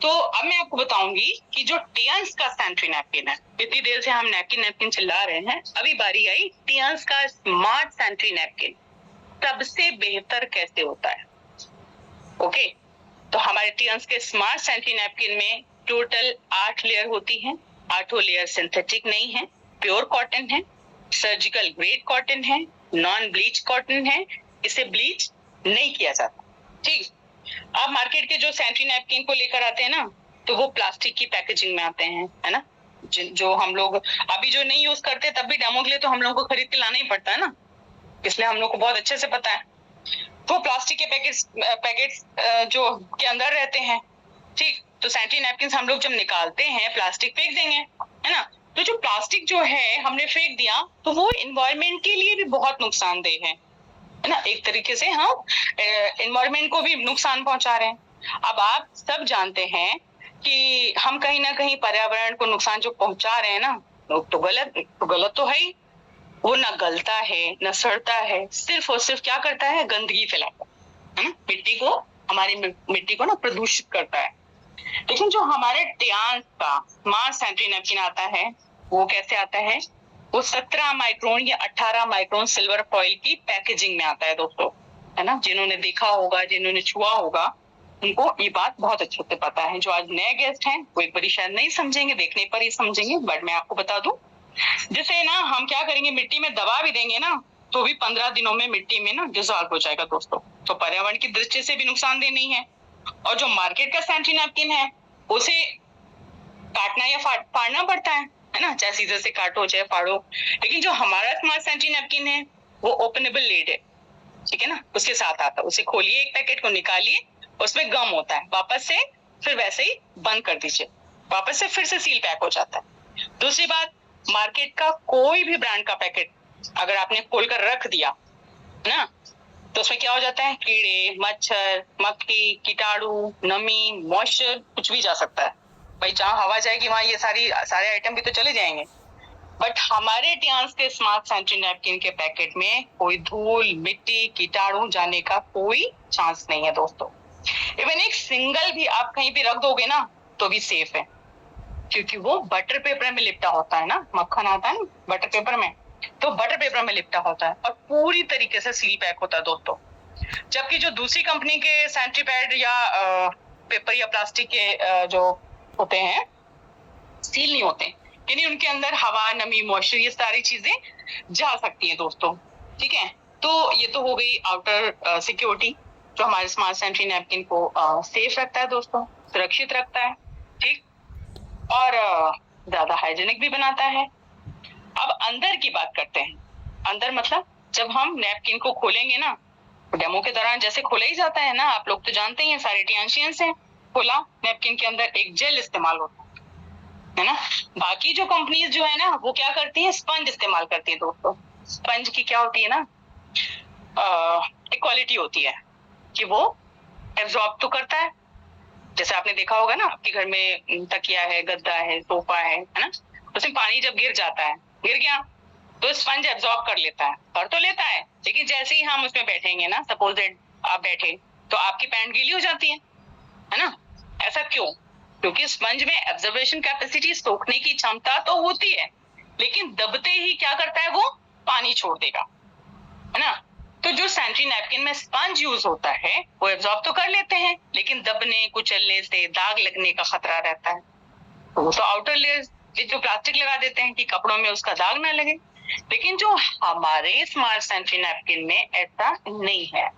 तो अब मैं आपको बताऊंगी कि जो टियंस का सैनिटरी नैपकिन है, इतनी देर से हम नैपकिन चिल्ला रहे हैं, अभी बारी आई टियंस का स्मार्ट सैनिटरी नैपकिन सबसे बेहतर कैसे होता है। ओके, तो हमारे टियंस के स्मार्ट सैनिटरी नैपकिन में टोटल 8 लेयर होती हैं। 8 लेयर सिंथेटिक नहीं है, प्योर कॉटन है, सर्जिकल ग्रेड कॉटन है, नॉन ब्लीच कॉटन है, इसे ब्लीच नहीं किया जाता। ठीक, आप मार्केट के जो सैनिटरी नैपकिन को लेकर आते हैं ना, तो वो प्लास्टिक की पैकेजिंग में आते हैं, है ना, जो हम लोग अभी जो नहीं यूज करते, तब भी डेमो के लिए तो हम लोगों को खरीद के लाना ही पड़ता है ना, इसलिए हम लोग को बहुत अच्छे से पता है। वो प्लास्टिक के पैकेट्स जो के अंदर रहते हैं। ठीक, तो सैनिटरी नैपकिन हम लोग जब निकालते हैं प्लास्टिक फेंक देंगे, है ना, तो जो प्लास्टिक जो है हमने फेंक दिया, तो वो एनवायरमेंट के लिए भी बहुत नुकसानदेह है ना, एक तरीके से हम एनवायरमेंट को भी नुकसान पहुंचा रहे हैं। अब आप सब जानते हैं कि हम कहीं ना कहीं पर्यावरण को नुकसान जो पहुंचा रहे हैं ना, तो गलत तो है ही। वो ना गलता है ना सड़ता है, सिर्फ और सिर्फ क्या करता है, गंदगी फैलाता है ना, हमारी मिट्टी को ना प्रदूषित करता है। लेकिन जो हमारे टियंस का स्मार्ट सैनिटरी नैपकिन आता है, वो कैसे आता है, वो 17 माइक्रोन या 18 माइक्रोन सिल्वर फॉइल की पैकेजिंग में आता है दोस्तों, है ना। जिन्होंने देखा होगा, जिन्होंने छुआ होगा, उनको ये बात बहुत अच्छे से पता है। जो आज नए गेस्ट हैं वो एक बारी शायद नहीं समझेंगे, देखने पर ही समझेंगे, बट मैं आपको बता दूं, जैसे ना हम क्या करेंगे, मिट्टी में दबा भी देंगे ना, तो भी 15 दिनों में मिट्टी में ना डिसॉल्व हो जाएगा दोस्तों। तो पर्यावरण की दृष्टि से भी नुकसानदेह नहीं है। और जो मार्केट का सैनिटरी नैपकिन है, उसे काटना या फाड़ना पड़ता है ना, चाहे सीजर से काटो चाहे फाड़ो। लेकिन जो हमारा स्मार्ट सैनिटरी नैपकिन है, वो ओपनेबल लिड है, ठीक है ना, उसके साथ आता है। उसे खोलिए, एक पैकेट को निकालिए, उसमें गम होता है, वापस से फिर वैसे ही बंद कर दीजिए, वापस से फिर से सील पैक हो जाता है। दूसरी बात, मार्केट का कोई भी ब्रांड का पैकेट अगर आपने खोलकर रख दिया ना, तो उसमें क्या हो जाता है, कीड़े, मच्छर, मक्खी, कीटाणु, नमी, मॉइस्चर, कुछ भी जा सकता है। भाई जहाँ हवा जाएगी वहां ये सारे आइटम भी तो चले जाएंगे। बट हमारे टियंस के स्मार्ट सैनिटरी नैपकिन के पैकेट में कोई धूल, मिट्टी, कीटाणु जाने का कोई चांस नहीं है दोस्तों। इवन एक सिंगल भी आप कहीं भी रख दोगे ना, तो भी सेफ है, क्योंकि वो बटर पेपर में लिपटा होता है ना, मक्खन आता है ना बटर पेपर में, तो बटर पेपर में लिपटा होता है और पूरी तरीके से सील पैक होता है दोस्तों। जबकि जो दूसरी कंपनी के सैनिटरी पैड या पेपर या प्लास्टिक के जो होते हैं, सील नहीं होते, यानी उनके अंदर हवा, नमी, मॉइस्चर, ये सारी चीजें जा सकती हैं दोस्तों। ठीक है, तो ये तो हो गई आउटर सिक्योरिटी, जो हमारे स्मार्ट सैनिटरी नैपकिन को सेफ रखता है दोस्तों, सुरक्षित रखता है, ठीक, और ज्यादा हाइजीनिक भी बनाता है। अब अंदर की बात करते हैं। अंदर मतलब जब हम नैपकिन को खोलेंगे ना, डेमो के दौरान जैसे खोला ही जाता है ना, आप लोग तो जानते ही हैं, सारे टियंशियंस हैं, खोला, नैपकिन के अंदर एक जेल इस्तेमाल होता है ना। बाकी जो कंपनीज जो है ना, वो क्या करती है, स्पंज इस्तेमाल करती है दोस्तों। स्पंज की क्या होती है ना, एक क्वालिटी होती है कि वो एब्जॉर्ब तो करता है। जैसे आपने देखा होगा ना, आपके घर में तकिया है, गद्दा है, सोफा है ना, उसमें पानी जब गिर जाता है, गिर गया तो स्पंज एब्जॉर्ब कर लेता है, कर तो लेता है, लेकिन जैसे ही हम उसमें बैठेंगे ना, सपोज आप बैठे, तो आपकी पैंट गीली हो जाती है ना। ऐसा क्यों? क्योंकि स्पंज में एब्जॉर्बेशन कैपेसिटी, सोखने की क्षमता तो होती है, लेकिन दबते ही क्या करता है, वो पानी छोड़ देगा, है ना। तो जो सैनिटरी नैपकिन में स्पंज यूज होता है, वो एब्जॉर्ब तो कर लेते हैं, लेकिन दबने, कुचलने से दाग लगने का खतरा रहता है। वो तो आउटर लेयर जो प्लास्टिक लगा देते हैं कि कपड़ों में उसका दाग ना लगे, लेकिन जो हमारे स्मार्ट सैनिटरी नैपकिन में ऐसा नहीं है।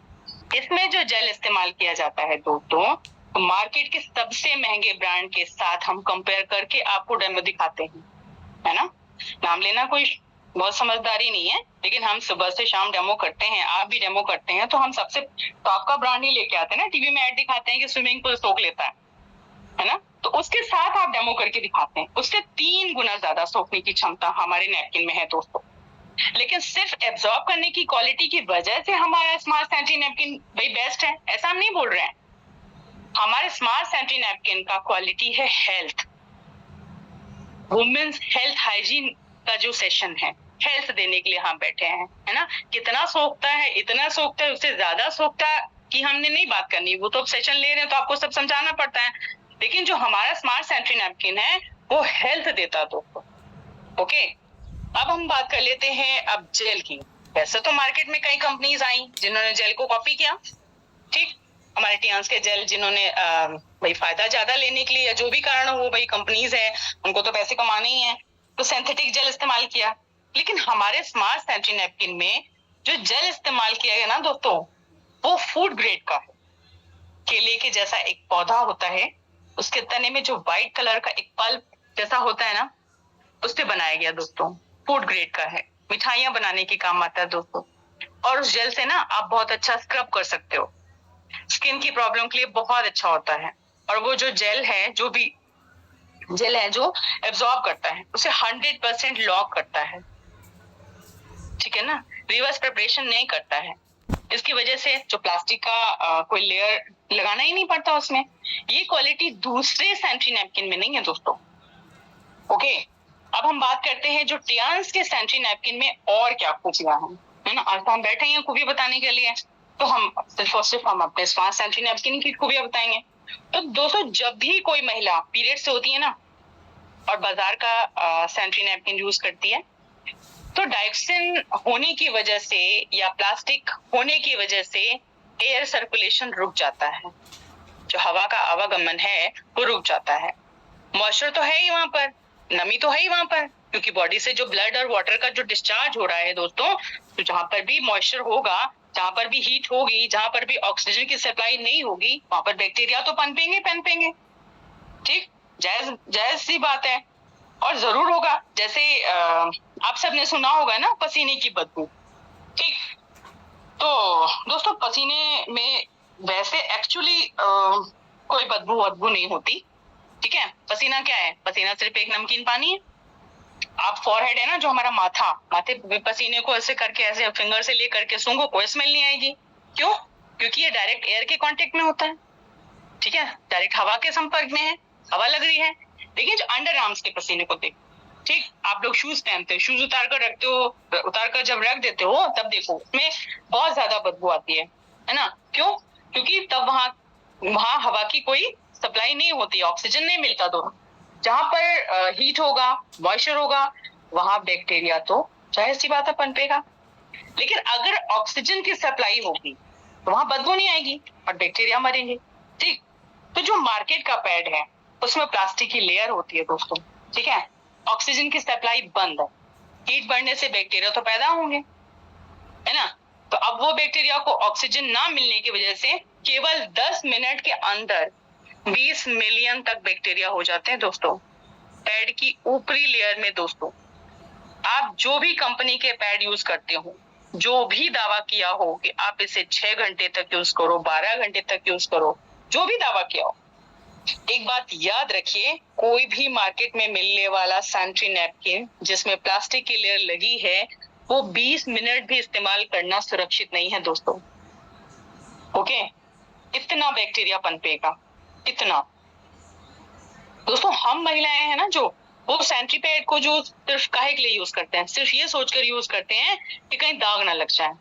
इसमें जो जेल इस्तेमाल किया जाता है दोस्तों, तो मार्केट के सबसे महंगे ब्रांड के साथ हम कंपेयर करके आपको डेमो दिखाते हैं, है ना। नाम लेना कोई बहुत समझदारी नहीं है, लेकिन हम सुबह से शाम डेमो करते हैं, आप भी डेमो करते हैं, तो हम सबसे टॉप का ब्रांड ही लेके आते हैं ना। टीवी में ऐड दिखाते हैं कि स्विमिंग पूल सोख लेता है ना, तो उसके साथ आप डेमो करके दिखाते हैं, उससे 3 गुना ज्यादा सोखने की क्षमता हमारे नैपकिन में है दोस्तों। लेकिन सिर्फ एब्जॉर्ब करने की क्वालिटी की वजह से हमारा स्मार्ट सैनिटरी नैपकिन भाई बेस्ट है, ऐसा हम नहीं बोल रहे हैं। हमारे स्मार्ट सैनिटरी नैपकिन का क्वालिटी है हेल्थ, वुमेन्स हेल्थ हाइजीन का जो सेशन है, हेल्थ देने के लिए हम बैठे हैं, है ना। कितना सोखता है, इतना सोखता है, उससे ज्यादा सोखता कि हमने नहीं बात करनी, वो तो सेशन ले रहे हैं तो आपको सब समझाना पड़ता है। लेकिन जो हमारा स्मार्ट सैनिटरी नैपकिन है वो हेल्थ देता दोस्तों। ओके, अब हम बात कर लेते हैं अब जेल की। वैसे तो मार्केट में कई कंपनीज आई जिन्होंने जेल को कॉपी किया, ठीक। हमारे टियान्स के जेल जिन्होंने भाई फायदा ज्यादा लेने के लिए या जो भी कारण हो, भाई कंपनीज है उनको तो पैसे कमाने ही है, तो सिंथेटिक जेल इस्तेमाल किया। लेकिन हमारे स्मार्ट सैनिटरी नैपकिन में जो जेल इस्तेमाल किया गया ना दोस्तों, वो फूड ग्रेड का है। केले के जैसा एक पौधा होता है, उसके तने में जो व्हाइट कलर का एक पल्प जैसा होता है ना, उससे बनाया गया दोस्तों, फूड ग्रेड का है। मिठाइयां बनाने के काम आता है दोस्तों। और उस जेल से ना आप बहुत अच्छा स्क्रब कर सकते हो, स्किन की प्रॉब्लम के लिए बहुत अच्छा होता है। और वो जो जेल है, जो भी जेल है जो एब्जॉर्ब करता है, उसे 100% लॉक करता है, ठीक है ना, रिवर्स प्रिपरेशन नहीं करता है। इसकी वजह से जो प्लास्टिक का कोई लेयर लगाना ही नहीं पड़ता उसमें। ये क्वालिटी दूसरे सैनिटरी नैपकिन में नहीं है दोस्तों। ओके, अब हम बात करते हैं जो टियान्स के सैनिटरी नैपकिन में और क्या खूबियां हैं, है ना। आज तो हम बैठे हैं खूबी बताने के लिए, तो हम सिर्फ और सिर्फ हम अपने स्मार्ट सैनिटरी नैपकिन की खूबियां बताएंगे। तो दोस्तों, जब भी कोई महिला पीरियड से होती है ना और बाजार का सैनिटरी नैपकिन यूज करती है, तो डाइक्सिन होने की वजह से या प्लास्टिक होने की वजह से एयर सर्कुलेशन रुक जाता है, जो हवा का आवागमन है वो रुक जाता है। मॉइस्चर तो है ही वहां पर, नमी तो है ही वहां पर, क्योंकि बॉडी से जो ब्लड और वाटर का जो डिस्चार्ज हो रहा है दोस्तों, तो जहां पर भी मॉइस्चर होगा, जहां पर भी हीट होगी, जहां पर भी ऑक्सीजन की सप्लाई नहीं होगी, वहां पर बैक्टीरिया तो पनपेंगे, ठीक, जायज सी बात है। और जरूर होगा, जैसे आप सबने सुना होगा ना पसीने की बदबू, ठीक। तो दोस्तों, पसीने में वैसे एक्चुअली कोई बदबू नहीं होती, ठीक है। पसीना क्या है? पसीना सिर्फ एक नमकीन पानी है। आप फॉरहेड है ना, जो हमारा माथे पे पसीने को ऐसे करके, ऐसे फिंगर से लेकर के सूंघो, कोई स्मेल नहीं आएगी। क्यों? क्योंकि ये डायरेक्ट एयर के कांटेक्ट में होता है, ठीक है, डायरेक्ट हवा के संपर्क में है, हवा लग रही है। लेकिन जो अंडर आर्म्स के पसीने को देख, ठीक, आप लोग शूज पहनते हो, शूज उतार कर रखते हो, उतार कर जब रख देते हो तब देखो उसमें बहुत ज्यादा बदबू आती है ना। क्यों? क्योंकि तब वहां हवा की कोई सप्लाई नहीं होती, ऑक्सीजन नहीं मिलता। दोनों जहां पर हीट होगा, मॉइस्चर होगा, वहां बैक्टीरिया तो जाहिर सी बात है पनपेगा। लेकिन अगर ऑक्सीजन की सप्लाई होगी तो वहां बदबू नहीं आएगी और बैक्टीरिया मरेंगे, ठीक। तो जो मार्केट का पैड है उसमें प्लास्टिक की लेयर होती है दोस्तों, ठीक है। ऑक्सीजन की सप्लाई बंद है, हीट बढ़ने से बैक्टीरिया तो पैदा होंगे, है ना। तो अब वो बैक्टीरिया को ऑक्सीजन ना मिलने की वजह से केवल 10 मिनट के अंदर 20 मिलियन तक बैक्टीरिया हो जाते हैं दोस्तों, पैड की ऊपरी लेयर में। दोस्तों, आप जो भी कंपनी के पैड यूज करते हो, जो भी दावा किया हो कि आप इसे 6 घंटे तक यूज करो, 12 घंटे तक यूज करो, जो भी दावा किया हो, एक बात याद रखिए, कोई भी मार्केट में मिलने वाला सैनिटरी नैपकिन जिसमें प्लास्टिक की लेयर लगी है, वो 20 मिनट भी इस्तेमाल करना सुरक्षित नहीं है दोस्तों। ओके, इतना बैक्टीरिया पनपेगा, इतना। दोस्तों, हम महिलाएं हैं ना, जो वो सैनिटरी पैड को जो सिर्फ काहे के लिए यूज करते हैं, सिर्फ ये सोचकर यूज करते हैं कि कहीं दाग ना लग जाए,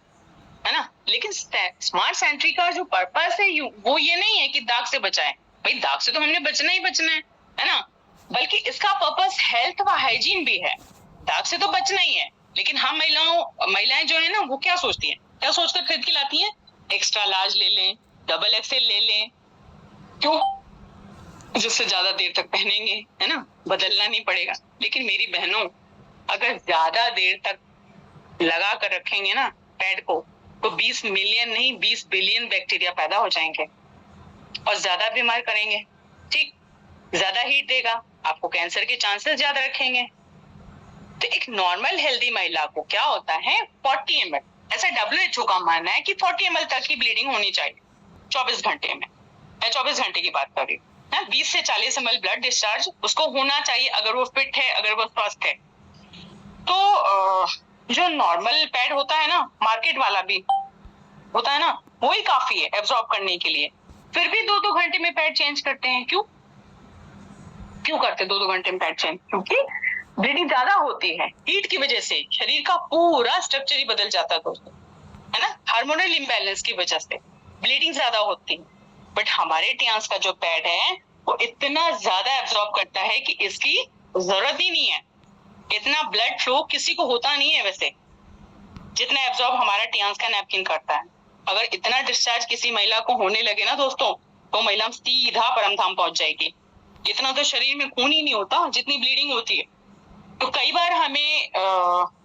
है ना। लेकिन स्मार्ट सैनिटरी का जो पर्पस है वो ये नहीं है कि दाग से बचाए, भाई दाग से तो हमने बचना ही बचना है ना, बल्कि इसका पर्पस हेल्थ व हाइजीन भी है। दाग से तो बचना ही है, लेकिन हम महिलाएं जो है ना, वो क्या सोचती हैं, क्या सोचकर खरीद के लाती हैं, एक्स्ट्रा लार्ज ले लें, डबल एक्सेल ले लें। क्यों? जिससे ज्यादा देर तक पहनेंगे, है ना, बदलना नहीं पड़ेगा। लेकिन मेरी बहनों, अगर ज्यादा देर तक लगा कर रखेंगे ना पैड को, तो 20 मिलियन नहीं 20 बिलियन बैक्टीरिया पैदा हो जाएंगे और ज्यादा बीमार करेंगे, ठीक। ज्यादा हीट देगा, आपको कैंसर के चांसेस ज्यादा रखेंगे। तो एक नॉर्मल हेल्दी महिला को क्या होता है, 40 ml, ऐसा WHO का मानना है कि 40 ml तक की ब्लीडिंग होनी चाहिए 24 घंटे में। मैं 24 घंटे की बात कर रही हूँ, 20 से 40 ml ब्लड डिस्चार्ज उसको होना चाहिए, अगर वो फिट है, अगर वो स्वस्थ है। तो जो नॉर्मल पैड होता है ना, मार्केट वाला भी होता है ना, वो ही काफी है एब्जॉर्ब करने के लिए। फिर भी 2-2 घंटे में पैड चेंज करते हैं। क्यों करते 2-2 घंटे में पैड चेंज? क्योंकि ब्लीडिंग ज्यादा होती है हीट की वजह से, शरीर का पूरा स्ट्रक्चर ही बदल जाता है दोस्तों, है ना, हार्मोनल इम्बैलेंस की वजह से ब्लीडिंग ज्यादा होती है। बट हमारे टियान्स का जो पैड है वो इतना ज्यादा एब्जॉर्ब करता है कि इसकी जरूरत ही नहीं है। इतना ब्लड फ्लो किसी को होता नहीं है वैसे, जितना एब्जॉर्ब हमारा टियान्स का नैपकिन करता है। अगर इतना डिस्चार्ज किसी महिला को होने लगे ना दोस्तों, तो महिला सीधा परमधाम पहुंच जाएगी। इतना तो शरीर में खून ही नहीं होता जितनी ब्लीडिंग होती है। तो कई बार हमें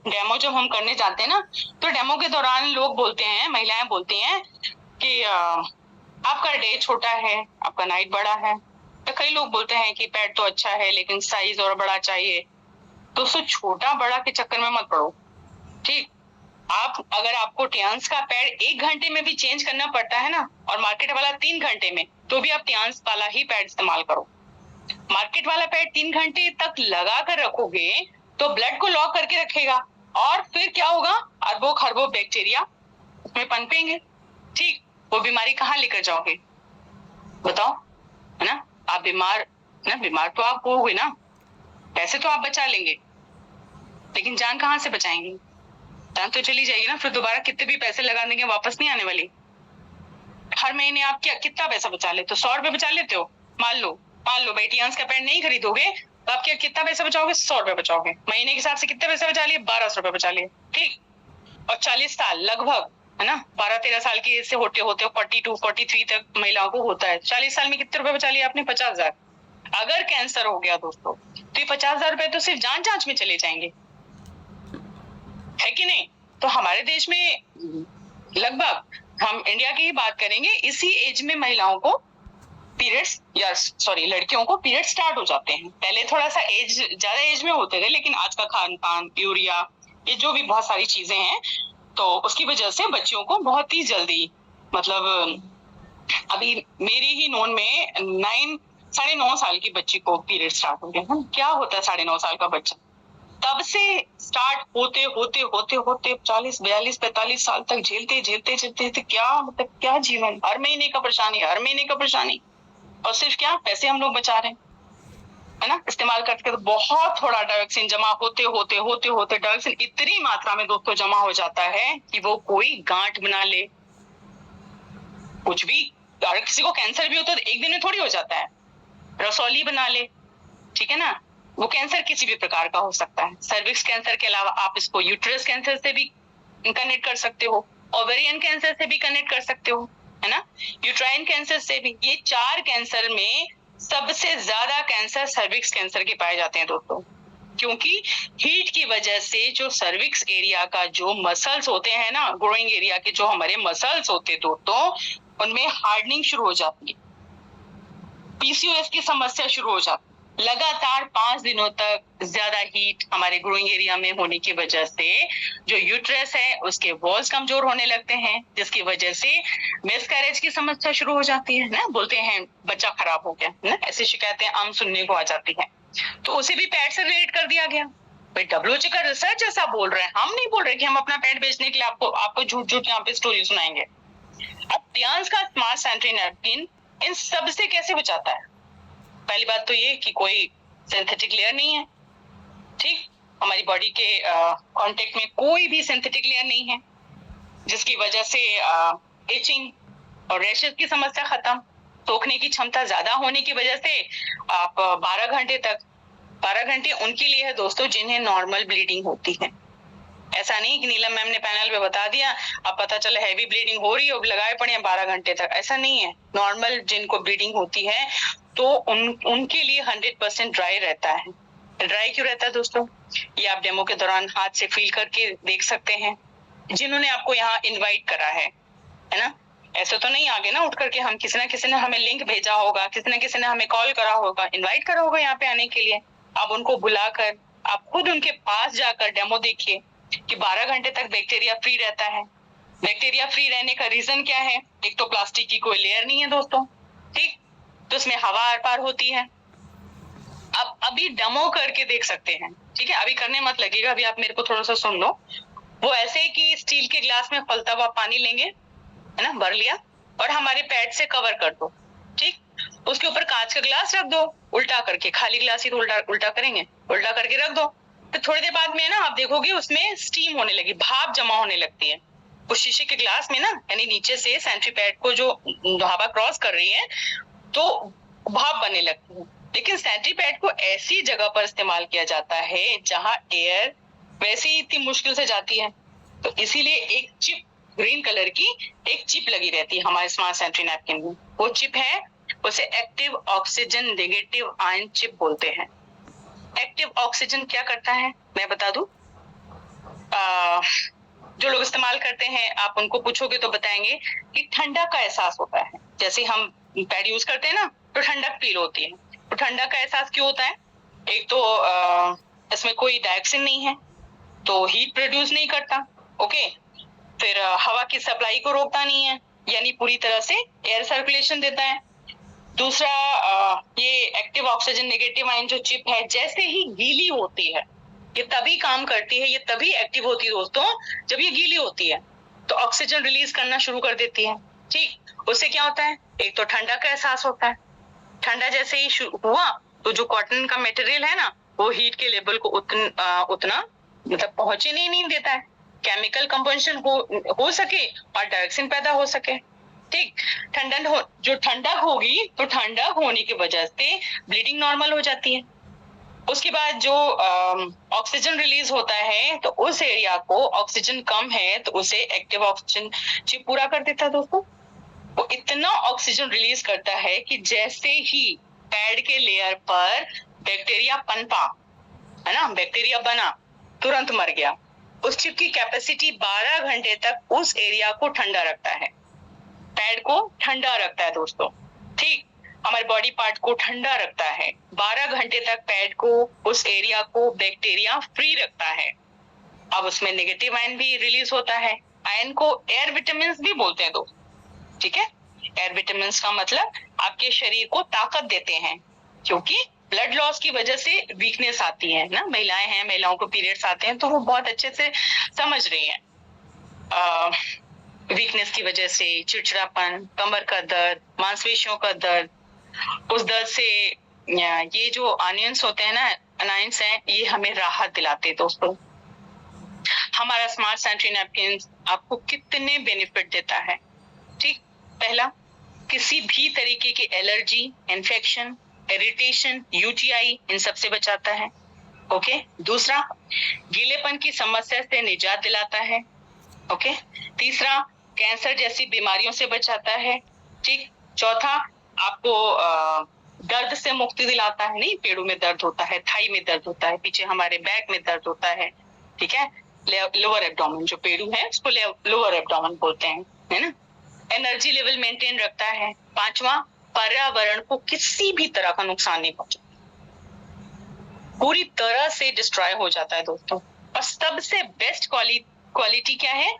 डेमो जब हम करने जाते हैं ना, तो डेमो के दौरान लोग बोलते हैं, महिलाएं बोलती हैं कि आपका डे छोटा है, आपका नाइट बड़ा है। तो कई लोग बोलते हैं कि पैड तो अच्छा है लेकिन साइज और बड़ा चाहिए। दोस्तों छोटा बड़ा के चक्कर में मत पड़ो, ठीक। आप अगर आपको टियान्स का पैड 1 घंटे में भी चेंज करना पड़ता है ना, और मार्केट वाला 3 घंटे में, तो भी आप टियान्स वाला ही पैड इस्तेमाल करो। मार्केट वाला पैड 3 घंटे तक लगा कर रखोगे तो ब्लड को लॉक करके रखेगा, और फिर क्या होगा, अरबों खरबों बैक्टीरिया उसमें पनपेंगे, ठीक। वो बीमारी कहाँ लेकर जाओगे बताओ, है ना। आप बीमार तो आप होगे ना, पैसे तो आप बचा लेंगे लेकिन जान कहाँ से बचाएंगे, जान तो चली जाएगी ना। फिर दोबारा कितने भी पैसे लगा देंगे वापस नहीं आने वाली। हर महीने आप कितना पैसा बचा लेते हो, 100 रुपए बचा लेते हो, मान लो भाई टियान्स का पैड नहीं खरीदोगे तो आप कितना पैसा बचाओगे, 100 रुपए बचाओगे। महीने के हिसाब से कितने पैसे बचा लिए, 1200 रुपए बचा लिए, ठीक। और 40 साल लगभग, है ना, 12-13 साल की एज से होते 42-43 तक महिलाओं को होता है। 40 साल में कितने रुपए बचा लिए आपने, 50,000। अगर कैंसर हो गया दोस्तों तो ये 50,000 रुपए तो सिर्फ जांच में चले जाएंगे, है कि नहीं। तो हमारे देश में लगभग, हम इंडिया की ही बात करेंगे, इसी एज में महिलाओं को पीरियड्स, या सॉरी लड़कियों को पीरियड स्टार्ट हो जाते हैं। पहले थोड़ा सा एज, ज्यादा एज में होते थे, लेकिन आज का खान पान, यूरिया, ये जो भी बहुत सारी चीजें हैं, तो उसकी वजह से बच्चियों को बहुत ही जल्दी, मतलब अभी मेरी ही नोन में 9.5 साल की बच्ची को पीरियड स्टार्ट हो गया। क्या होता है 9.5 साल का बच्चा, तब से स्टार्ट होते होते 40, 42, 45 साल तक झेलते क्या मतलब, क्या जीवन, हर महीने का परेशानी, और सिर्फ क्या पैसे हम लोग बचा रहे हैं, है ना, इस्तेमाल करके। तो बहुत थोड़ा डायोक्सिन जमा होते डायोक्सिन इतनी मात्रा में दोस्तों जमा हो जाता है कि वो कोई गांठ बना ले, कुछ भी। अगर किसी को कैंसर भी होता है तो एक दिन में थोड़ी हो जाता है, रसौली बना ले, ठीक है ना। वो कैंसर किसी भी प्रकार का हो सकता है। सर्विक्स कैंसर के अलावा आप इसको यूट्रस कैंसर से भी कनेक्ट कर सकते हो, ओवेरियन कैंसर से भी कनेक्ट कर सकते हो, है ना, यूट्राइन कैंसर से भी। ये 4 कैंसर में सबसे ज्यादा कैंसर सर्विक्स कैंसर के पाए जाते हैं दोस्तों, क्योंकि हीट की वजह से जो सर्विक्स एरिया का जो मसल्स होते हैं ना, ग्रोइंग एरिया के जो हमारे मसल्स होते हैं दोस्तों, उनमें हार्डनिंग शुरू हो जाती है, पीसीओएस की समस्या शुरू हो जाती है। लगातार 5 दिनों तक ज्यादा हीट हमारे ग्रोइंग एरिया में होने की वजह से जो यूट्रस है उसके वॉल्स कमजोर होने लगते हैं, जिसकी वजह से मिसकैरेज की समस्या शुरू हो जाती है ना, बोलते हैं बच्चा खराब हो गया ना, ऐसी शिकायतें आम सुनने को आ जाती हैं। तो उसे भी पैड से रिलेट कर दिया गया। भाई डब्ल्यूएचओ का रिसर्च ऐसा बोल रहे हैं, हम नहीं बोल रहे कि हम अपना पैड बेचने के लिए आपको झूठ यहाँ पे स्टोरी सुनाएंगे। अब टियान्स का स्मार्ट सैनिटरी नैपकिन इन सब से कैसे बचाता है? पहली बात तो ये कि कोई सिंथेटिक लेयर नहीं है, ठीक, हमारी बॉडी के कांटेक्ट में कोई भी सिंथेटिक लेयर नहीं है, जिसकी वजह से इचिंग और रैशेस की समस्या खत्म। सोखने की क्षमता ज्यादा होने की वजह से आप 12 घंटे उनके लिए है दोस्तों जिन्हें नॉर्मल ब्लीडिंग होती है। ऐसा नहीं कि नीलम मैम ने पैनल पे बता दिया, अब पता चला हैवी ब्लीडिंग हो रही है, अब लगाए पड़े हैं 12 घंटे तक, ऐसा नहीं है। नॉर्मल जिनको ब्लीडिंग होती है तो उनके लिए 100% ड्राई रहता है। ड्राई क्यों रहता है दोस्तों, ये आप डेमो के दौरान हाथ से फील करके देख सकते हैं। जिन्होंने आपको यहाँ इनवाइट करा है ना, ऐसा तो नहीं आगे ना उठ करके हम, किसी ना किसी ने हमें लिंक भेजा होगा, किसी ना किसी ने हमें कॉल करा होगा, इनवाइट करा होगा यहाँ पे आने के लिए। आप उनको बुलाकर आप खुद उनके पास जाकर डेमो देखिए कि 12 घंटे तक बैक्टीरिया फ्री रहता है। बैक्टीरिया फ्री रहने का रीजन क्या है? एक तो प्लास्टिक की कोई लेयर नहीं है दोस्तों, ठीक, तो उसमें हवा आर पार होती है। अब अभी डेमो करके देख सकते हैं, ठीक है, अभी करने मत लगेगा, अभी आप मेरे को थोड़ा सा सुन लो। वो ऐसे कि स्टील के ग्लास में खौलता हुआ पानी लेंगे, है ना, भर लिया, और हमारे पैड से कवर कर दो, ठीक, उसके ऊपर कांच का ग्लास रख दो उल्टा करके, खाली ग्लास ही तो उल्टा करेंगे, उल्टा करके रख दो, फिर थोड़ी देर बाद में ना आप देखोगे उसमें स्टीम होने लगी, भाप जमा होने लगती है उस शीशे के ग्लास में ना, यानी नीचे से सेंट्री पैड को जो हवा क्रॉस कर रही है तो भाप बनने लगती है। लेकिन सेंट्री पैड को ऐसी जगह पर इस्तेमाल किया जाता है जहां एयर वैसे ही इतनी मुश्किल से जाती है, तो इसीलिए एक चिप, ग्रीन कलर की एक चिप लगी रहती है हमारे स्मार्ट सेंट्री नैपकिन में। वो चिप है, उसे active oxygen negative ion chip बोलते हैं। एक्टिव ऑक्सीजन क्या करता है मैं बता दूं, जो लोग इस्तेमाल करते हैं आप उनको पूछोगे तो बताएंगे कि ठंडक का एहसास होता है। जैसे हम पैड यूज करते हैं ना तो ठंडक फील होती है, तो ठंडक का एहसास क्यों होता है? एक तो इसमें कोई डायऑक्सिन नहीं है तो हीट प्रोड्यूस नहीं करता, ओके, फिर हवा की सप्लाई को रोकता नहीं है, यानी पूरी तरह से एयर सर्कुलेशन देता है। दूसरा, ये एक्टिव ऑक्सीजन नेगेटिव आयन जो चिप है जैसे ही गीली होती है, ये तभी काम करती है, ये तभी एक्टिव होती है दोस्तों जब ये गीली होती है, तो ऑक्सीजन रिलीज करना शुरू कर देती है। ठीक, उससे क्या होता है, एक तो ठंडा का एहसास होता है, ठंडा जैसे ही हुआ तो जो कॉटन का मटेरियल है ना वो हीट के लेवल को उतना मतलब पहुंचे नहीं देता है, केमिकल कंपोजिशन हो सके और डायऑक्सिन पैदा हो सके। ठीक, जो ठंडक होगी तो ठंडक होने की वजह से ब्लीडिंग नॉर्मल हो जाती है। उसके बाद जो ऑक्सीजन रिलीज होता है तो उस एरिया को ऑक्सीजन कम है तो उसे एक्टिव ऑक्सीजन चिप पूरा कर देता है दोस्तों। वो इतना ऑक्सीजन रिलीज करता है कि जैसे ही पैड के लेयर पर बैक्टीरिया पनपा, है ना, बैक्टीरिया बना, तुरंत मर गया। उस चिप की कैपेसिटी 12 घंटे तक उस एरिया को ठंडा रखता है, पैड को ठंडा रखता है दोस्तों। ठीक, हमारे बॉडी पार्ट को ठंडा रखता है, 12 घंटे तक पैड को, उस एरिया को बैक्टीरिया फ्री रखता है। अब उसमें नेगेटिव आयन भी रिलीज होता है, आयन को एयर विटामिन भी बोलते हैं दोस्तों। ठीक है, एयर विटामिन का मतलब आपके शरीर को ताकत देते हैं, क्योंकि ब्लड लॉस की वजह से वीकनेस आती है ना, महिलाएं हैं, महिलाओं को पीरियड्स आते हैं तो वो बहुत अच्छे से समझ रही हैं। वीकनेस की वजह से चिड़चिड़ापन, कमर का दर्द, मांसपेशियों का दर्द, उस दर्द से ये जो अनायंस होते हैं ना, अनायंस हैं, ये हमें राहत दिलाते हैं दोस्तों। हमारा स्मार्ट सेंट्री नैपकिन आपको कितने बेनिफिट देता है? ठीक, पहला, किसी भी तरीके की एलर्जी, इन्फेक्शन, इरिटेशन, यूटीआई, इन सब से बचाता है। ओके, दूसरा, गीलेपन की समस्या से निजात दिलाता है। ओके, तीसरा, कैंसर जैसी बीमारियों से बचाता है। ठीक, चौथा, आपको दर्द से मुक्ति दिलाता है। नहीं, पेड़ों में दर्द होता है, थाई में दर्द होता है, पीछे हमारे बैक में दर्द होता है, ठीक है, लोअर एब्डोमेन, जो पेड़ू है उसको लोअर एब्डोमेन बोलते हैं, है ना। एनर्जी लेवल मेंटेन रखता है। पांचवा, पर्यावरण को किसी भी तरह का नुकसान नहीं पहुंचाता, पूरी तरह से डिस्ट्रॉय हो जाता है दोस्तों। और सबसे बेस्ट क्वालिटी क्या है,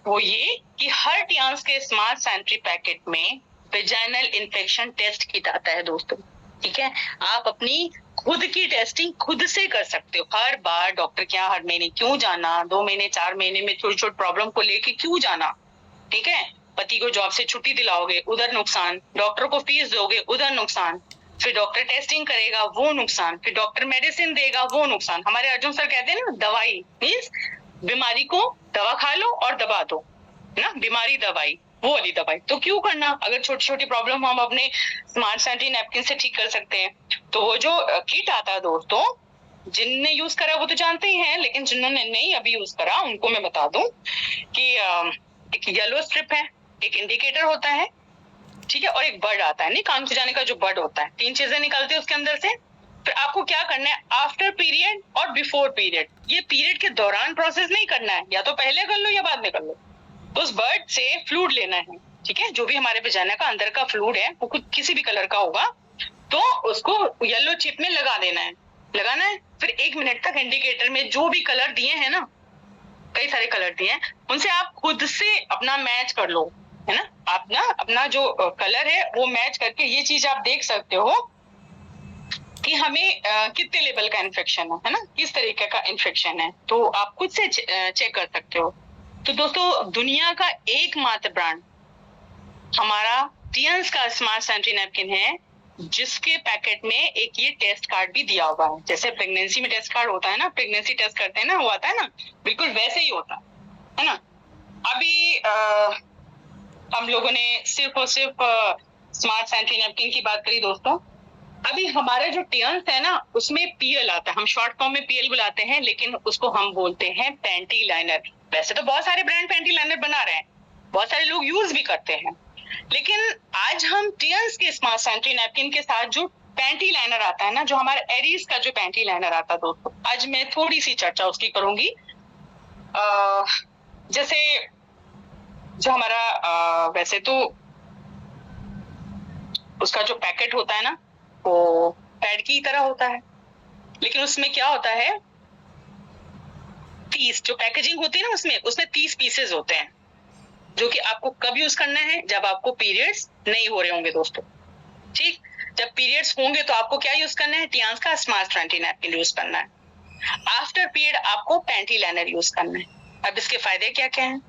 वो ये कि हर टियांस के स्मार्ट सैनिटरी पैकेट में वेजाइनल इन्फेक्शन टेस्ट किट आता है दोस्तों। ठीक है, आप अपनी खुद की टेस्टिंग खुद से कर सकते हो। हर बार डॉक्टर के यहाँ हर महीने क्यों जाना, 2 महीने 4 महीने में छोटी छोटी प्रॉब्लम को लेके क्यों जाना। ठीक है, पति को जॉब से छुट्टी दिलाओगे, उधर नुकसान, डॉक्टर को फीस दोगे, उधर नुकसान, फिर डॉक्टर टेस्टिंग करेगा, वो नुकसान, फिर डॉक्टर मेडिसिन देगा, वो नुकसान। हमारे अर्जुन सर कहते हैं ना, दवाई मीन्स बीमारी को दवा खा लो और दबा दो ना, बीमारी दवाई, वो वाली दवाई। तो क्यों करना, अगर छोटी छोटी प्रॉब्लम हम अपने स्मार्ट सैनिटरी नैपकिन से ठीक कर सकते हैं। तो वो जो किट आता है दोस्तों, जिनने यूज करा वो तो जानते ही हैं, लेकिन जिन्होंने नहीं अभी यूज करा उनको मैं बता दूं कि एक येलो स्ट्रिप है, एक इंडिकेटर होता है, ठीक है, और एक बर्ड आता है, नहीं, काम से जाने का जो बर्ड होता है। 3 चीजें निकलती है उसके अंदर से। फिर आपको क्या करना है, आफ्टर पीरियड और बिफोर पीरियड, ये पीरियड के दौरान प्रोसेस नहीं करना है, या तो पहले कर लो या बाद में कर लो। तो उस बर्ड से फ्लूइड लेना है, ठीक है, जो भी हमारे वजाइना का अंदर का फ्लूइड है वो कुछ किसी भी कलर का होगा, तो उसको येलो चिप में लगा देना है, लगाना है। फिर 1 मिनट तक इंडिकेटर में जो भी कलर दिए हैं ना, कई सारे कलर दिए हैं, उनसे आप खुद से अपना मैच कर लो, है ना। आप ना अपना जो कलर है वो मैच करके ये चीज आप देख सकते हो कि हमें कितने लेवल का इन्फेक्शन है ना, किस तरीके का इन्फेक्शन है, तो आप खुद से चेक कर सकते हो। तो दोस्तों, दुनिया का एकमात्र ब्रांड हमारा टियांस का स्मार्ट सैनिटरी नैपकिन है, जिसके पैकेट में एक ये टेस्ट कार्ड भी दिया हुआ है, जैसे प्रेगनेंसी में टेस्ट कार्ड होता है ना, प्रेगनेंसी टेस्ट करते हैं ना, वो आता है ना, बिल्कुल वैसे ही होता है ना। अभी हम लोगों ने सिर्फ और सिर्फ स्मार्ट सैनिटरी नैपकिन की बात करी दोस्तों। अभी हमारा जो टियंस है ना, उसमें पीएल आता है, हम शॉर्ट फॉर्म में पीएल बुलाते हैं, लेकिन उसको हम बोलते हैं पैंटी लाइनर। वैसे तो बहुत सारे ब्रांड पैंटी लाइनर बना रहे हैं, बहुत सारे लोग यूज भी करते हैं, लेकिन आज हम टियंस के स्मार्ट सैनिटरी नैपकिन के साथ जो पैंटी लाइनर आता है ना, जो हमारा एरीज का जो पैंटी लाइनर आता है दोस्तों, आज मैं थोड़ी सी चर्चा उसकी करूंगी। जैसे जो हमारा वैसे तो उसका जो पैकेट होता है ना, वो पैड की तरह होता है, लेकिन उसमें क्या होता है, 30 जो पैकेजिंग होती है ना, उसमें 30 पीसेस होते हैं, जो कि आपको कब यूज करना है, जब आपको पीरियड्स नहीं हो रहे होंगे दोस्तों। ठीक, जब पीरियड्स होंगे तो आपको क्या यूज करना है, टियंस का स्मार्ट सैनिटरी नैपकिन यूज करना है। आफ्टर पीरियड आपको पैंटी लाइनर यूज करना है। अब इसके फायदे क्या क्या हैं?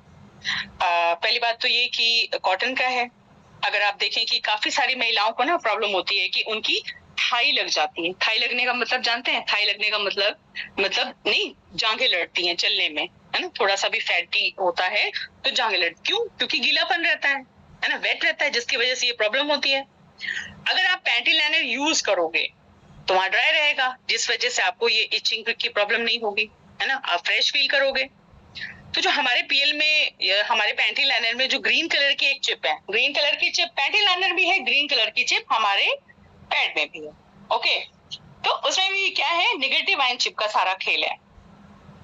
पहली बात तो ये कि कॉटन का है। अगर आप देखें कि काफी सारी महिलाओं को ना प्रॉब्लम होती है कि उनकी थाई लग जाती है। थाई लगने का मतलब जानते हैं? थाई लगने का मतलब नहीं, जांघें लड़ती हैं चलने में, है ना, थोड़ा सा भी फैटी होता है तो जांघें लड़ती। क्यों? क्योंकि गीलापन रहता है ना, वेट रहता है, जिसकी वजह से ये प्रॉब्लम होती है। अगर आप पैंटी लाइनर यूज करोगे तो वहां ड्राई रहेगा, जिस वजह से आपको ये इचिंग की प्रॉब्लम नहीं होगी, है ना, आप फ्रेश फील करोगे। तो जो हमारे पीएल में, हमारे पैंटी लाइनर में जो ग्रीन कलर की एक चिप है, ग्रीन कलर की चिप पैंटी लाइनर भी है, ग्रीन कलर की चिप हमारे पैड में भी है। ओके, तो उसमें भी क्या है, नेगेटिव आयन चिप का सारा खेल है।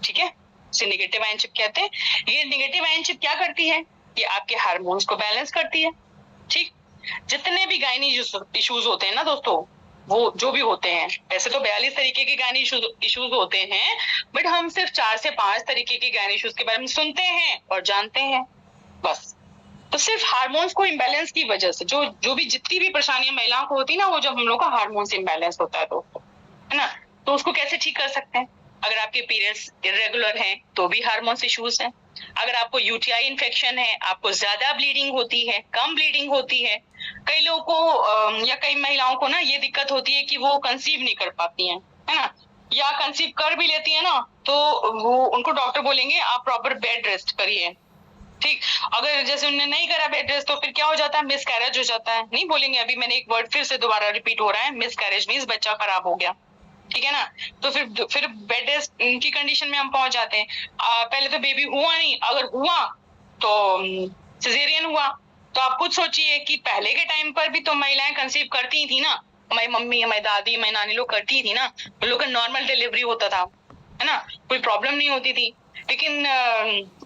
ठीक है, इसे नेगेटिव आयन चिप कहते हैं। ये नेगेटिव आयन चिप क्या करती है, ये आपके हार्मोन्स को बैलेंस करती है। ठीक, जितने भी गायनी इश्यूज होते हैं ना दोस्तों, वो जो भी होते हैं, ऐसे तो 42 तरीके के गायनी इश्यूज होते हैं, बट हम सिर्फ 4 से 5 तरीके के गायनी इश्यूज के बारे में सुनते हैं और जानते हैं बस। तो सिर्फ हार्मोन्स को इम्बैलेंस की वजह से जो भी जितनी भी परेशानियां महिलाओं को होती है ना, वो जब हम लोग का हार्मोन्स इम्बैलेंस होता है दोस्तों, है ना, तो उसको कैसे ठीक कर सकते हैं? अगर आपके पीरियड्स इरेगुलर हैं तो भी हार्मोन्स इश्यूज हैं। अगर आपको यूटीआई इन्फेक्शन है, आपको ज्यादा ब्लीडिंग होती है, कम ब्लीडिंग होती है, कई लोगों को या कई महिलाओं को ना ये दिक्कत होती है कि वो कंसीव नहीं कर पाती हैं, है ना, या कंसीव कर भी लेती है ना, तो वो उनको डॉक्टर बोलेंगे आप प्रॉपर बेड रेस्ट करिए। ठीक, अगर जैसे उन्होंने नहीं करा बेड रेस्ट, तो फिर क्या हो जाता है, मिसकैरेज हो जाता है। नहीं बोलेंगे, अभी मैंने एक वर्ड फिर से दोबारा रिपीट हो रहा है, मिसकैरेज मींस बच्चा खराब हो गया। ठीक है ना, तो फिर बेड रेस्ट की कंडीशन में हम पहुंच जाते हैं। पहले तो बेबी हुआ नहीं, अगर हुआ तो सिजेरियन हुआ, तो आप खुद सोचिए कि पहले के टाइम पर भी तो महिलाएं कंसीव करती थी ना, हमारी मम्मी, हमारी दादी, हमारी नानी लोग करती थी ना, तो लोग का नॉर्मल डिलीवरी होता था, है ना, कोई प्रॉब्लम नहीं होती थी। लेकिन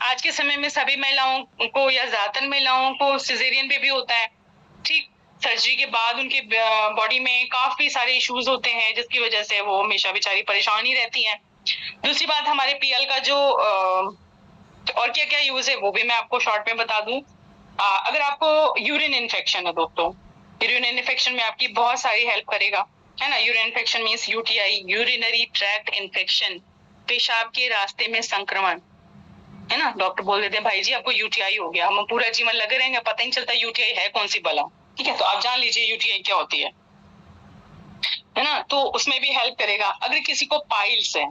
आज के समय में सभी महिलाओं को या ज्यादातर महिलाओं को सिजेरियन बेबी होता है। ठीक, सर्जरी के बाद उनके बॉडी में काफी सारे इश्यूज होते हैं, जिसकी वजह से वो हमेशा बेचारी परेशान ही रहती हैं। दूसरी बात, हमारे पीएल का जो और क्या क्या यूज है वो भी मैं आपको शॉर्ट में बता दूं। अगर आपको यूरिन इन्फेक्शन है दोस्तों, यूरिन इन्फेक्शन में आपकी बहुत सारी हेल्प करेगा, है ना। Urine infection means UTI, urinary tract infection, पेशाब के रास्ते में संक्रमण, है ना। डॉक्टर बोल देते हैं भाई जी आपको यूटीआई हो गया, हम पूरा जीवन लगे रहेंगे, पता नहीं चलता यूटीआई है कौन सी बला। ठीक है, तो आप जान लीजिए यूटीआई क्या होती है ना, तो उसमें भी हेल्प करेगा। अगर किसी को पाइल्स है,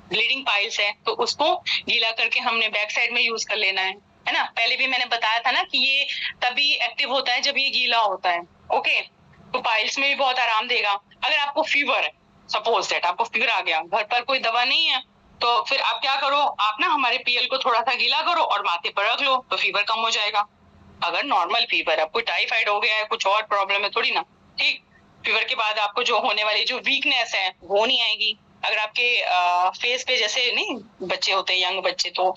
ब्लीडिंग पाइल्स है, तो उसको गीला करके हमने बैक साइड में यूज कर लेना है ना। पहले भी मैंने बताया था ना कि ये तभी एक्टिव होता है जब ये गीला होता है। ओके, तो पाइल्स में भी बहुत आराम देगा। अगर आपको फीवर है, सपोज दैट आपको फीवर आ गया, घर पर कोई दवा नहीं है, तो फिर आप क्या करो, आप ना हमारे पीएल को थोड़ा सा गीला करो और माथे पर रख लो, तो फीवर कम हो जाएगा। अगर नॉर्मल फीवर है, कोई टाइफाइड हो गया है, कुछ और प्रॉब्लम है थोड़ी ना, ठीक, फीवर के बाद आपको जो होने वाली जो वीकनेस है वो नहीं आएगी। अगर आपके फेस पे जैसे नहीं बच्चे होते हैं, यंग बच्चे, तो